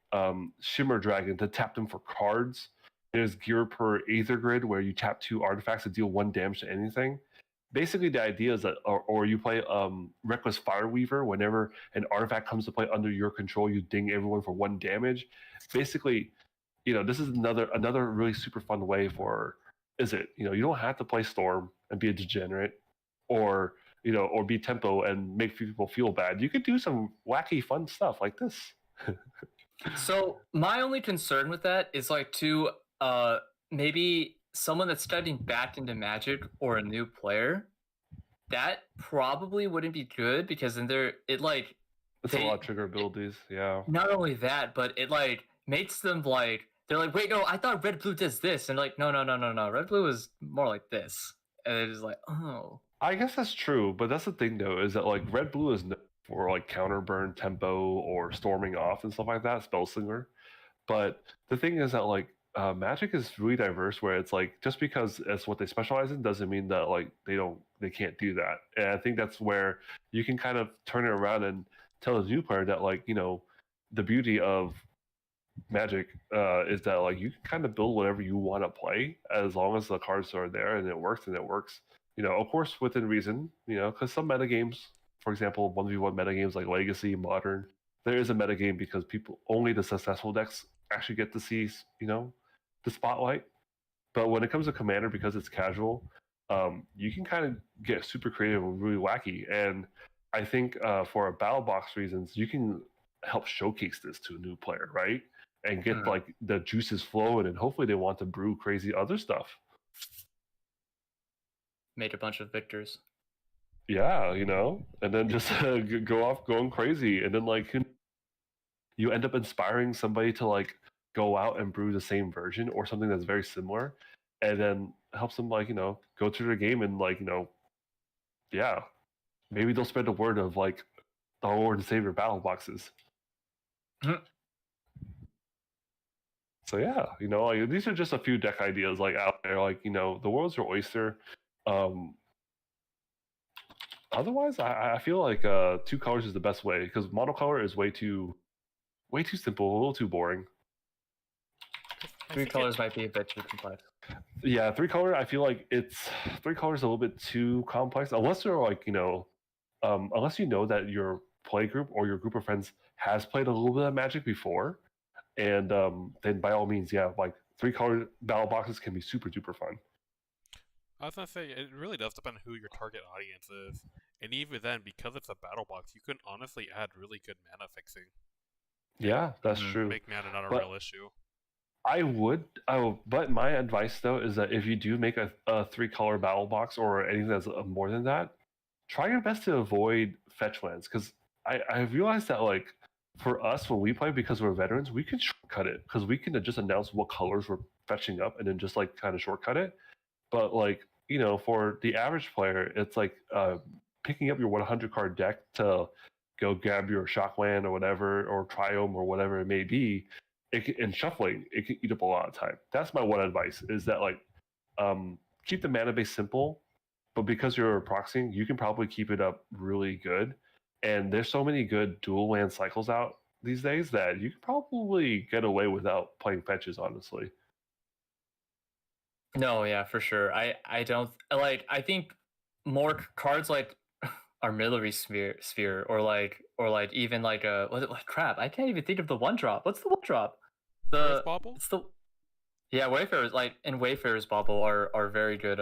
Shimmer Dragon to tap them for cards. There's Gear per Aether Grid where you tap 2 artifacts to deal 1 damage to anything. Basically, the idea is that, or you play Reckless Fireweaver. Whenever an artifact comes to play under your control, you ding everyone for 1 damage. Basically, this is another really super fun way for. Is it? You don't have to play Storm and be a degenerate, or or be tempo and make people feel bad. You could do some wacky, fun stuff like this. So my only concern with that is like to maybe someone that's stepping back into Magic or a new player, that probably wouldn't be good because then it's a lot of trigger abilities. Yeah. Not only that, but it like makes them like they're like, wait, no, I thought red blue does this, and like, no, red blue is more like this, and it's like, oh, I guess that's true, but that's the thing though, is that like red blue is known for like counter burn tempo or storming off and stuff like that, spell slinger. But the thing is that like Magic is really diverse, where it's like just because it's what they specialize in doesn't mean that like they can't do that. And I think that's where you can kind of turn it around and tell the new player that like the beauty of Magic is that like you can kind of build whatever you want to play as long as the cards are there and it works and it works. Of course within reason. Because some metagames, for example, 1v1 metagames like Legacy, Modern, there is a metagame because people only the successful decks actually get to see the spotlight. But when it comes to Commander, because it's casual, you can kind of get super creative and really wacky. And I think for a Battlebox reasons, you can help showcase this to a new player, right? And get like the juices flowing, and hopefully they want to brew crazy other stuff. Made a bunch of victors. Yeah, and then just go off going crazy, and then like you end up inspiring somebody to like go out and brew the same version or something that's very similar, and then helps them like go through their game and like yeah, maybe they'll spread the word of like the Lord and Savior battle boxes. So yeah, like these are just a few deck ideas like out there. Like the world's your oyster. Otherwise, I feel like 2 colors is the best way because monocolor is way too simple, a little too boring. 3 colors might be a bit too complex. Yeah, 3 color. I feel like 3 colors a little bit too complex unless they're like unless that your play group or your group of friends has played a little bit of Magic before. And then by all means, yeah, like 3 color battle boxes can be super duper fun. I was gonna say, it really does depend on who your target audience is. And even then, because it's a battle box, you can honestly add really good mana fixing. Yeah, that's true. Make mana not a real issue. But my advice though is that if you do make a 3 color battle box or anything that's more than that, try your best to avoid fetch lands. Because I realized that like for us when we play, because we're veterans, we can shortcut it because we can just announce what colors we're fetching up and then just like kind of shortcut it. But like for the average player, it's like picking up your 100 card deck to go grab your Shockland or whatever, or Triome or whatever it may be, and shuffling, it can eat up a lot of time. That's my one advice, is that like keep the mana base simple, but because you're proxying, you can probably keep it up really good. And there's so many good dual land cycles out these days that you can probably get away without playing fetches, honestly. No, yeah, for sure. I don't like. I think more cards like Artillery Sphere or like even like what crap. I can't even think of the 1-drop. What's the 1-drop? The Bauble? It's the Wayfarers, like, and Wayfarers Bauble are very good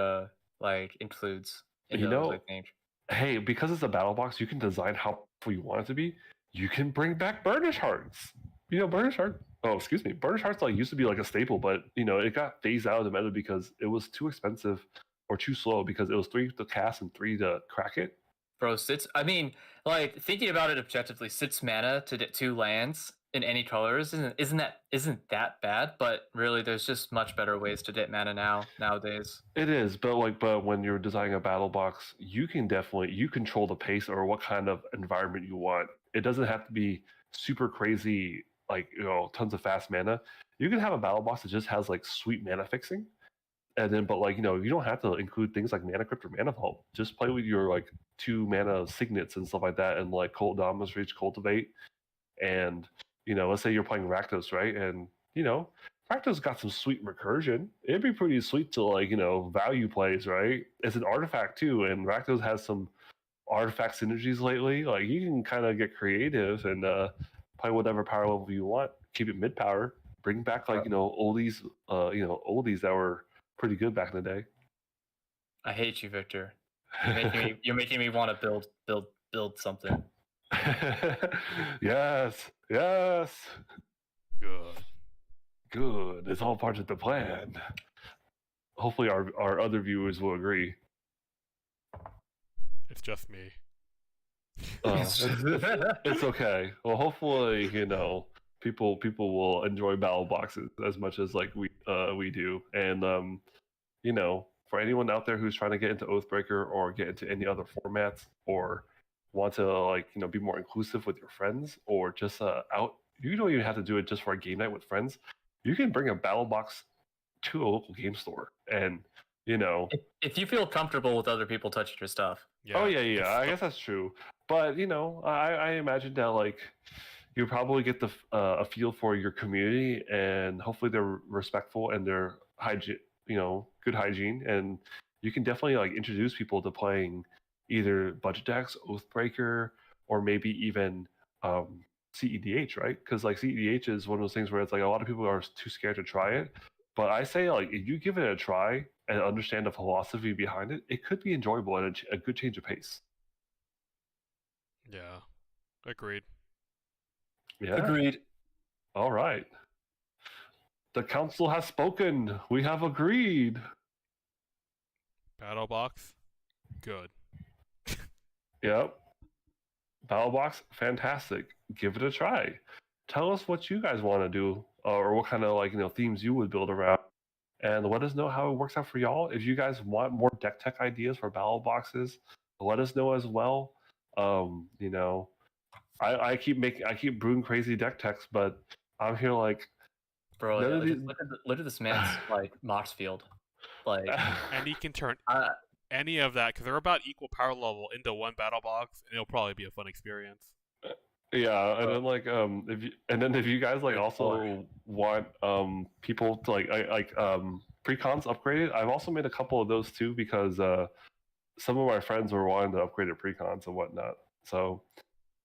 like includes in those, I think. Hey, because it's a battle box, you can design how you want it to be. You can bring back Burnish Hearts. Burnish Heart. Oh, excuse me. Burnish Hearts like used to be like a staple, but it got phased out of the meta because it was too expensive or too slow because it was 3 to cast and 3 to crack it. Bro, I mean, like thinking about it objectively, 6 mana to 2 lands in any colors isn't that bad, but really there's just much better ways to get mana nowadays. It is, but when you're designing a battle box, you control the pace or what kind of environment you want. It doesn't have to be super crazy, like tons of fast mana. You can have a battle box that just has like sweet mana fixing, and then but like you don't have to include things like Mana Crypt or Mana Vault. Just play with your like 2 mana signets and stuff like that, and like Dominus Reach, Cultivate, and let's say you're playing Rakdos, right? And Rakdos got some sweet recursion. It'd be pretty sweet to like value plays, right? It's an artifact too, and Rakdos has some artifact synergies lately. Like you can kind of get creative and play whatever power level you want. Keep it mid power. Bring back like oldies that were pretty good back in the day. I hate you, Victor. You're making me want to build something. Yes. Good. It's all part of the plan. Hopefully our other viewers will agree. It's just me. It's okay. Well, hopefully, people will enjoy battle boxes as much as like we do, and you know, for anyone out there who's trying to get into Oathbreaker or get into any other formats or want to like be more inclusive with your friends or just out, you don't even have to do it just for a game night with friends. You can bring a battle box to a local game store, and If you feel comfortable with other people touching your stuff. oh yeah, it's I guess that's true. But I imagine that like you probably get a feel for your community, and hopefully they're respectful and they're hygiene, good hygiene, and you can definitely like introduce people to playing either budget decks, Oathbreaker, or maybe even CEDH, right? Because like CEDH is one of those things where it's like a lot of people are too scared to try it. But I say like if you give it a try and understand the philosophy behind it, it could be enjoyable and a good change of pace. Yeah, agreed. Yeah. Agreed. All right. The council has spoken. We have agreed. Battlebox, good. Yep. Battlebox, fantastic. Give it a try. Tell us what you guys want to do, or what kind of like themes you would build around, and let us know how it works out for y'all. If you guys want more deck tech ideas for battle boxes, let us know as well. I keep brewing crazy deck techs, but I'm here like Bro, none of just these- look at this man's like Mox field. Like And he can turn uh, any of that, because they're about equal power level, into one battle box, and it'll probably be a fun experience. Yeah, and then like if you guys like Good also want people to precons upgraded, I've also made a couple of those too because some of my friends were wanting to upgrade their precons and whatnot. So,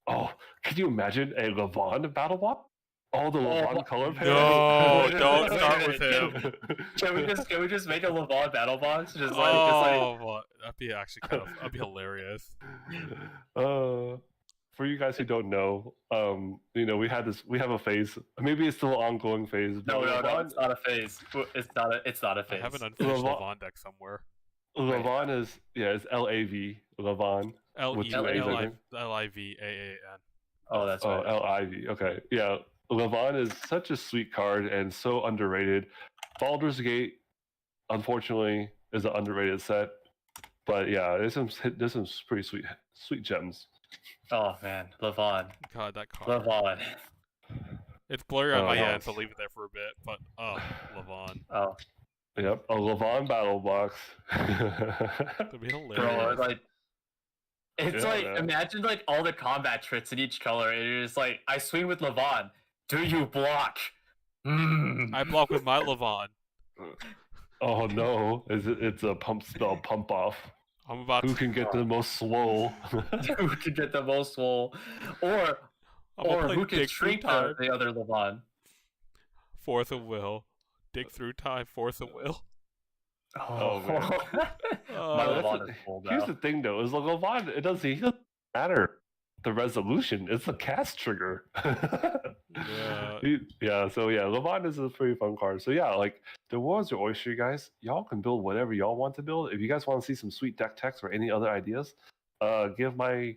can you imagine a Levon battle block? All the Levon color pairs. No, Wait a don't minute, start wait a with minute. him. Can we just make a Levon battle box? Just Oh, well, that'd be actually that'd be hilarious. For you guys who don't know, we have a phase. Maybe it's still an ongoing phase. No, Levon, it's not a phase. It's not a I phase. have an unfinished Levon- Levon deck somewhere. Levon is it's LAV Levon. With two A's, I think. L-I-V-A-A-N. Oh, that's Oh, right. LIV. Okay, yeah. Levon is such a sweet card and so underrated. Baldur's Gate, unfortunately, is an underrated set. But yeah, there's some pretty sweet gems. Oh man, Levon. God, that card. Levon. It's blurry on Oh, my no. end, so leave it there for a bit. But Levon. Oh, Yep, a Levon battle box. That'd be bro, hilarious. like it's Yeah, like man. imagine like all the combat tricks in each color, and you're just like, I swing with Levon. Do you block? I block with my Levon. Oh no, it's a pump spell pump off. I'm about Who to. can get the most swole? Who can get the most wool, or I'm gonna play who can dig through shrink time. the other Levon? Force of will. Dig through time. Force of will. Oh, man. My That's Levon is full Here's now. the thing though, is like Levon, he doesn't matter the resolution. It's the cast trigger. Yeah. Levon is a pretty fun card. So yeah, like the world's your oyster, you guys. Y'all can build whatever y'all want to build. If you guys want to see some sweet deck techs or any other ideas, give my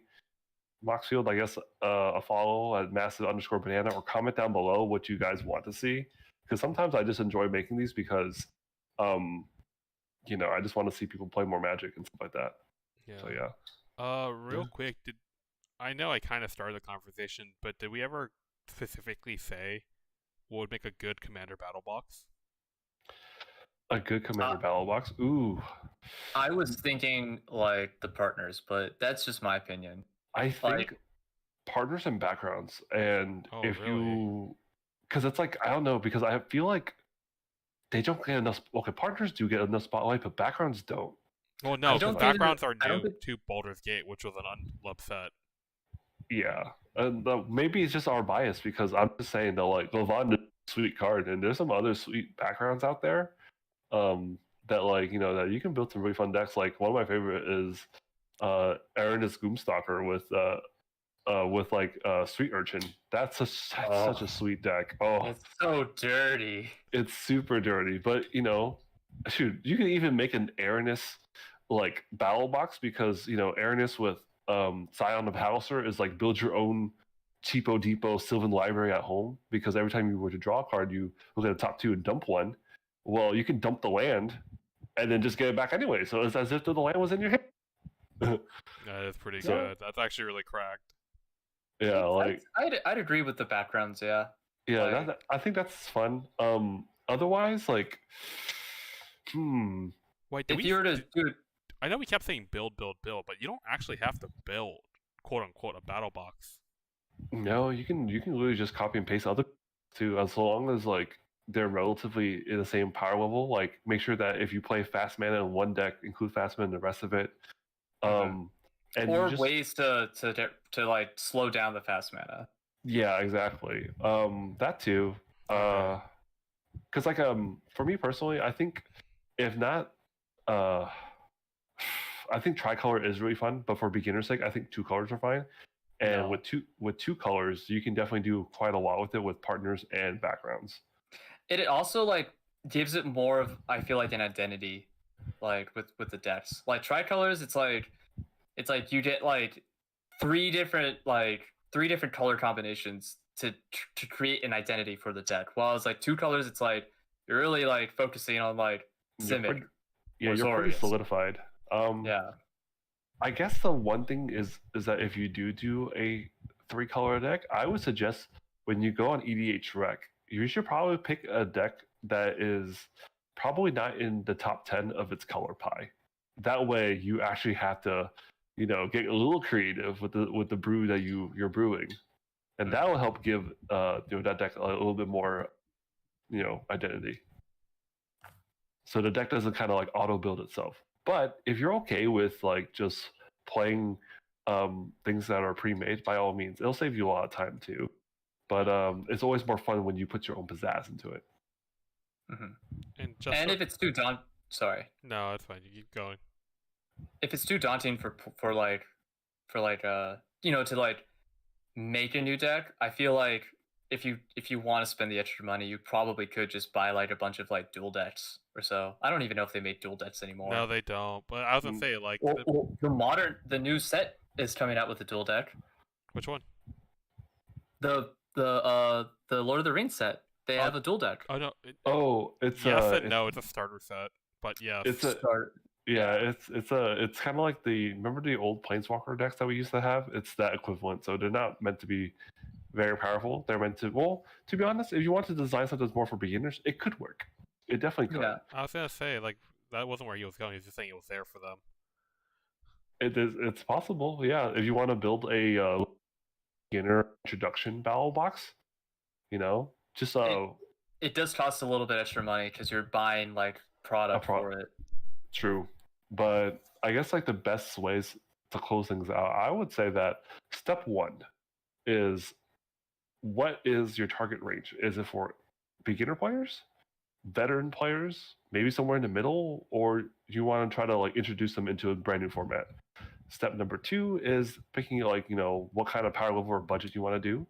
Moxfield, I guess, a follow at massive_banana, or comment down below what you guys want to see. Because sometimes I just enjoy making these because I just want to see people play more Magic and stuff like that. Yeah. So yeah. Real quick, I know I kind of started the conversation, but did we ever specifically say what would make a good Commander battle box? A good Commander battle box. Ooh. I was thinking like the partners, but that's just my opinion. I think Like- partners and backgrounds. And Oh, if really? you, because it's like, I don't know, because I feel like they don't get enough. Okay, partners do get enough spotlight, but backgrounds don't. Well, no, I because don't think backgrounds are I don't new think- to Baldur's Gate, which was an unloved set. Yeah. And maybe it's just our bias because I'm just saying that like Levon is a sweet card, and there's some other sweet backgrounds out there. That like that you can build some really fun decks. Like one of my favorite is Aranus Goomstalker with like Sweet Urchin. That's such a sweet deck. Oh, It's so dirty. it's super dirty, but shoot, you can even make an Aranus like battle box because Aranus with Scion of Hauser is like build your own cheapo depot Sylvan library at home, because every time you were to draw a card, you look at the top two and dump one. Well, you can dump the land and then just get it back anyway. So it's as if the land was in your hand. That is pretty So- good. That's actually really cracked. Yeah, like I'd agree with the backgrounds. Yeah. yeah, like- I think that's fun. Otherwise, like, Wait, did If we? you were to do I know we kept saying build, build, build, but you don't actually have to build, quote unquote, a battle box. no, you can literally just copy and paste other too, as long as like they're relatively in the same power level. Like, make sure that if you play fast mana in one deck, include fast mana in the rest of it. And or you just, ways to like slow down the fast mana. yeah, exactly. That too. Okay. Because like for me personally, I think if not, I think tricolor is really fun, but for beginner's sake, I think two colors are fine. And No. with two colors, you can definitely do quite a lot with it with partners and backgrounds. It also like gives it more of, I feel like, an identity, like with the decks. Like tricolors, it's like you get like three different color combinations to create an identity for the deck. While it's like two colors, it's like you're really like focusing on like You're Simic. pretty- Yeah, or you're pretty Zorius. solidified. Yeah. I guess the one thing is that if you do a three color deck, I would suggest when you go on EDH Rec, you should probably pick a deck that is probably not in the top 10 of its color pie. That way, you actually have to, get a little creative with the brew that you're brewing, and that will help give that deck a little bit more, identity. So the deck doesn't kind of like auto build itself. But if you're okay with like just playing things that are pre-made, by all means, it'll save you a lot of time too. But it's always more fun when you put your own pizzazz into it. And just And so- if it's too sorry, no, it's fine. You keep going. if it's too daunting for to like make a new deck, I feel like if you want to spend the extra money, you probably could just buy like a bunch of like dual decks or so. I don't even know if they make dual decks anymore. No, they don't. But I was gonna say like, Well, the new set is coming out with a dual deck. which one? The Lord of the Rings set, they have a dual deck. Oh no. Oh, it's Yes and no. It's a starter set, but yes. It's a Start. yeah, it's kind of like remember the old Planeswalker decks that we used to have? It's that equivalent. So they're not meant to be very powerful. They're meant to, well, to be honest, if you want to design something that's more for beginners, it could work. It definitely could. Yeah. I was gonna say like that wasn't where he was going. He was just saying it was there for them. It's possible, yeah. If you want to build a beginner introduction battle box, just It does cost a little bit extra money because you're buying like product for it. true. But I guess like the best ways to close things out, I would say that step one is, what is your target range? Is it for beginner players, veteran players, maybe somewhere in the middle, or do you want to try to like introduce them into a brand new format? Step number two is picking like what kind of power level or budget you want to do.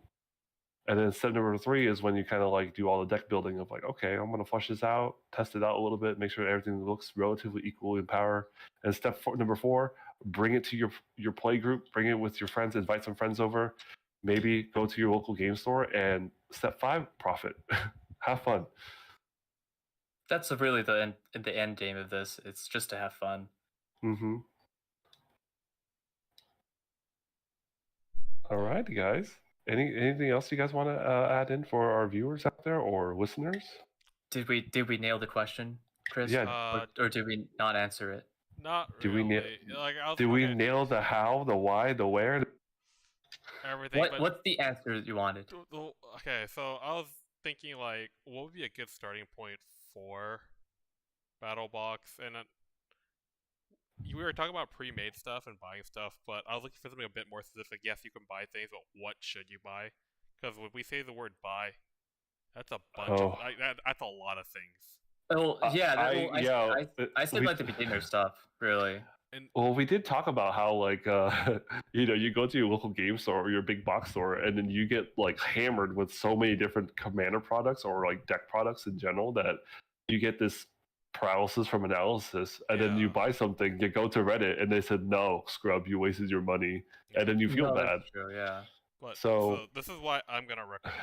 And then step number three is when you kind of like do all the deck building of like, okay, I'm going to flush this out, test it out a little bit, make sure everything looks relatively equal in power. And number four, bring it to your play group, bring it with your friends, invite some friends over, maybe go to your local game store. And step five, profit. Have fun. That's really the end game of this. It's just to have fun. Mm-hmm. All right, guys. Anything else you guys want to add in for our viewers out there or listeners? Did we nail the question, Chris? Yeah. Or did we not answer it? Not Do really. we Like I was Did we okay, nail the how, the why, the where? everything? but What's the answer you wanted? Okay, so I was thinking like, what would be a good starting point for Battlebox? And we were talking about pre-made stuff and buying stuff, but I was looking for something a bit more specific. Yes, you can buy things, but what should you buy? Because when we say the word buy, that's a bunch of that's a lot of things. Oh yeah, I said we- like the beginner stuff, really. Well, we did talk about how like you go to your local game store or your big box store, and then you get like hammered with so many different commander products or like deck products in general that you get this paralysis from analysis, and then you Yeah. buy something, you go to Reddit, and they said, "No, scrub, you wasted your money," and then you feel No, bad. that's true, yeah. But So- so this is why I'm gonna recommend,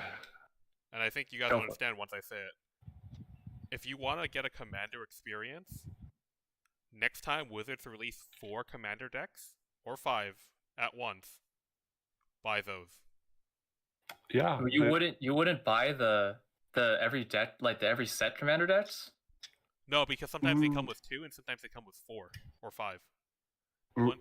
and I think you guys Go will for it. understand once I say it. If you want to get a commander experience, next time Wizards release 4 commander decks or 5 at once, buy those. Yeah, You wouldn't buy the every deck, like the every set commander decks? No, because sometimes they come Mm. with 2 and sometimes they come with 4 or 5.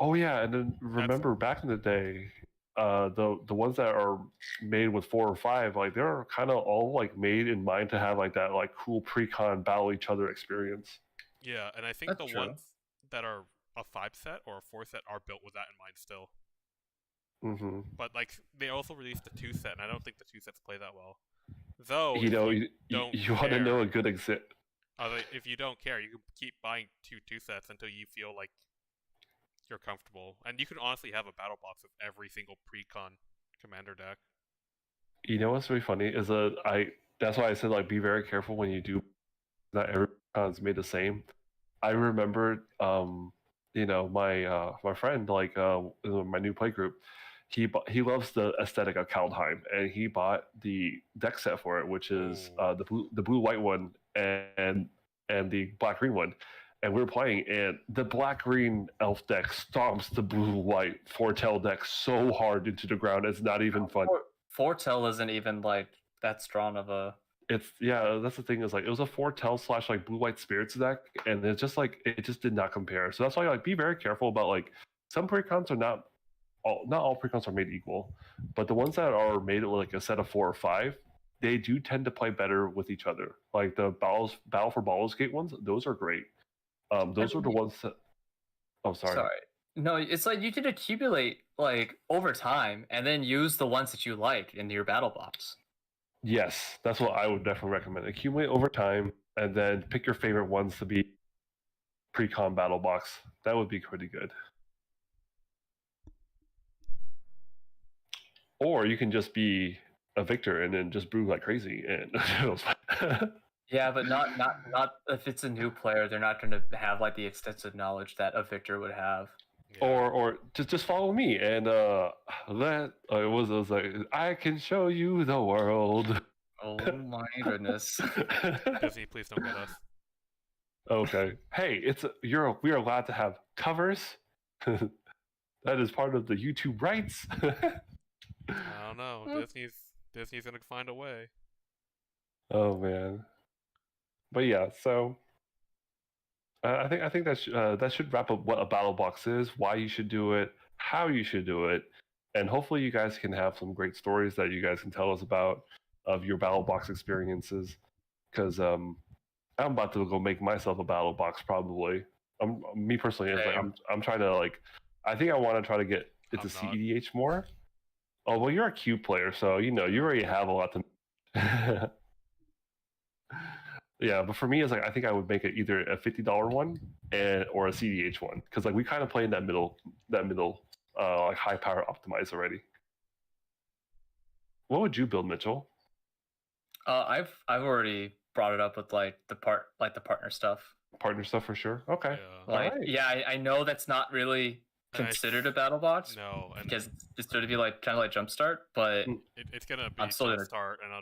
Oh yeah, and then remember back in the day, the ones that are made with 4 or 5, like they're kind of all like made in mind to have like that like cool pre-con battle each other experience. Yeah, and I think That's the true. ones that are a 5 set or a 4 set are built with that in mind still. Mm-hmm. But like they also released the 2 set, and I don't think the 2 sets play that well. Though, You if know, you you don't want to know care- a good exit. if you don't care, you can keep buying two sets until you feel like you're comfortable, and you can honestly have a battle box of every single pre-con commander deck. You know what's really funny is that's why I said like be very careful when you do. Not every con's made the same. I remember, my friend like in my new play group, he loves the aesthetic of Kaldheim, and he bought the deck set for it, which is Ooh. the blue white one and the black green one. And we were playing, and the black green elf deck stomps the blue white foretell deck so hard into the ground. It's not even fun. Foretell isn't even like that strong of a. It's that's the thing is like it was a foretell / like blue white spirits deck, and it's just like it just did not compare. So that's why like be very careful about like some precons are not all precons are made equal, but the ones that are made with like a set of 4 or 5, they do tend to play better with each other. Like the Battle for Baldur's Gate ones, those are great. Those are the ones that. Oh, sorry. No, it's like you can accumulate like over time and then use the ones that you like in your battle box. Yes, that's what I would definitely recommend. Accumulate over time, and then pick your favorite ones to be pre-con battle box. That would be pretty good. Or you can just be a victor and then just brew like crazy. And Yeah, but not if it's a new player, they're not going to have like the extensive knowledge that a victor would have. Yeah. or just follow me and it was like I can show you the world. Oh my goodness. Disney, please don't get us. Okay. Hey, we are allowed to have covers. That is part of the YouTube rights. I don't know. Disney's gonna find a way. Oh man. But yeah, so I think that should wrap up what a battle box is, why you should do it, how you should do it, and hopefully you guys can have some great stories that you guys can tell us about of your battle box experiences. Because I'm about to go make myself a battle box probably. Me personally, is like I'm trying to like I think I want to try to get into I'm not. CEDH more. Oh well, you're a Q player, so you already have a lot to. Yeah, but for me, it's like I think I would make it either a $50 one or a CDH one because like we kind of play in that middle like high power optimized already. What would you build, Mitchell? I've already brought it up with like the partner stuff. Partner stuff for sure. Okay. Yeah. Like Alright. yeah, I know that's not really And considered a battle box No, and because it's going to be like kind of like jumpstart, but it's gonna be I'm still gonna- start, and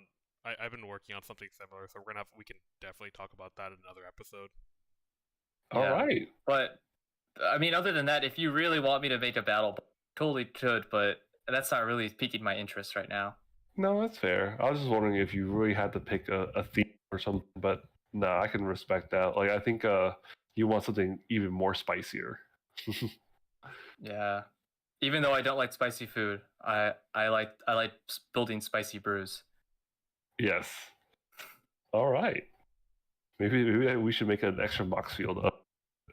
I've been working on something similar, so we can definitely talk about that in another episode. All yeah. right. But I mean, other than that, if you really want me to make a battle, totally could, but that's not really piquing my interest right now. No, that's fair. I was just wondering if you really had to pick a theme or something, but no, I can respect that. Like I think you want something even more spicier. Yeah. Even though I don't like spicy food, I like building spicy brews. Yes. All right. Maybe we should make an extra box field up.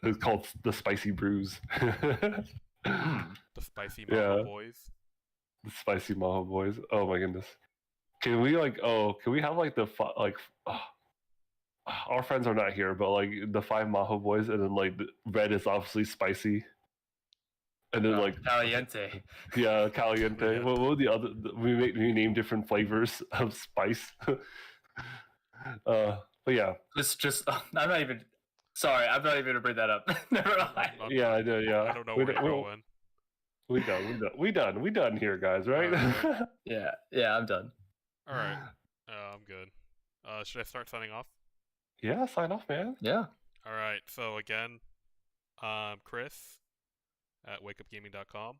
It's called the Spicy Brews. The spicy Yeah. Mahou boys. The Spicy Mahou boys. Oh my goodness. Can we have like our friends are not here, but like the 5 Mahou boys, and then like the red is obviously spicy. And then like caliente. yeah, caliente. Yeah. What were the other? We name different flavors of spice. But yeah, It's just I'm not even. Sorry, I'm not even gonna bring that up. Never mind. yeah, I do. Yeah, I don't know where you're going. We done here, guys. Right? Alright. Yeah, I'm done. All right. I'm good. Should I start signing off? Yeah, sign off, man. Yeah. All right. So again, Chris at wakeupgaming.com,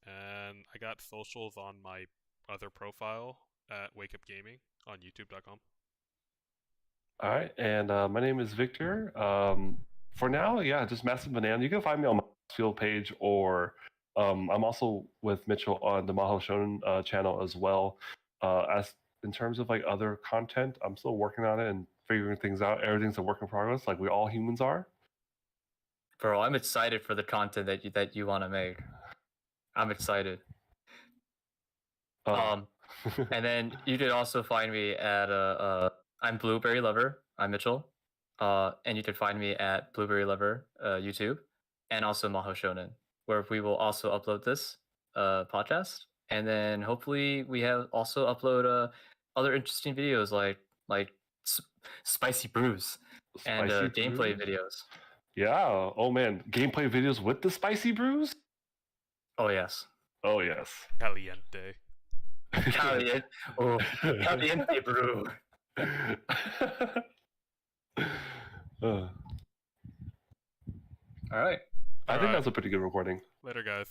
and I got socials on my other profile at wakeupgaming on youtube.com. All right, and my name is Victor. For now, yeah, just Massive Banana. You can find me on my field page, or I'm also with Mitchell on the Mahou Shonen channel as well. As in terms of like other content, I'm still working on it and figuring things out. Everything's a work in progress, like we all humans are. Bro, I'm excited for the content that you want to make. I'm excited. Um, And then you could also find me at I'm Blueberry Lover. I'm Mitchell. And you can find me at Blueberry Lover YouTube, and also Mahou Shonen, where we will also upload this podcast, and then hopefully we have also upload other interesting videos like spicy brews and Spicy gameplay brews? videos. Yeah. Oh man, gameplay videos with the spicy brews. Oh yes, Oh yes. Caliente. caliente, oh, caliente brew. Uh, All right. I think Alright. that's a pretty good recording. Later, guys.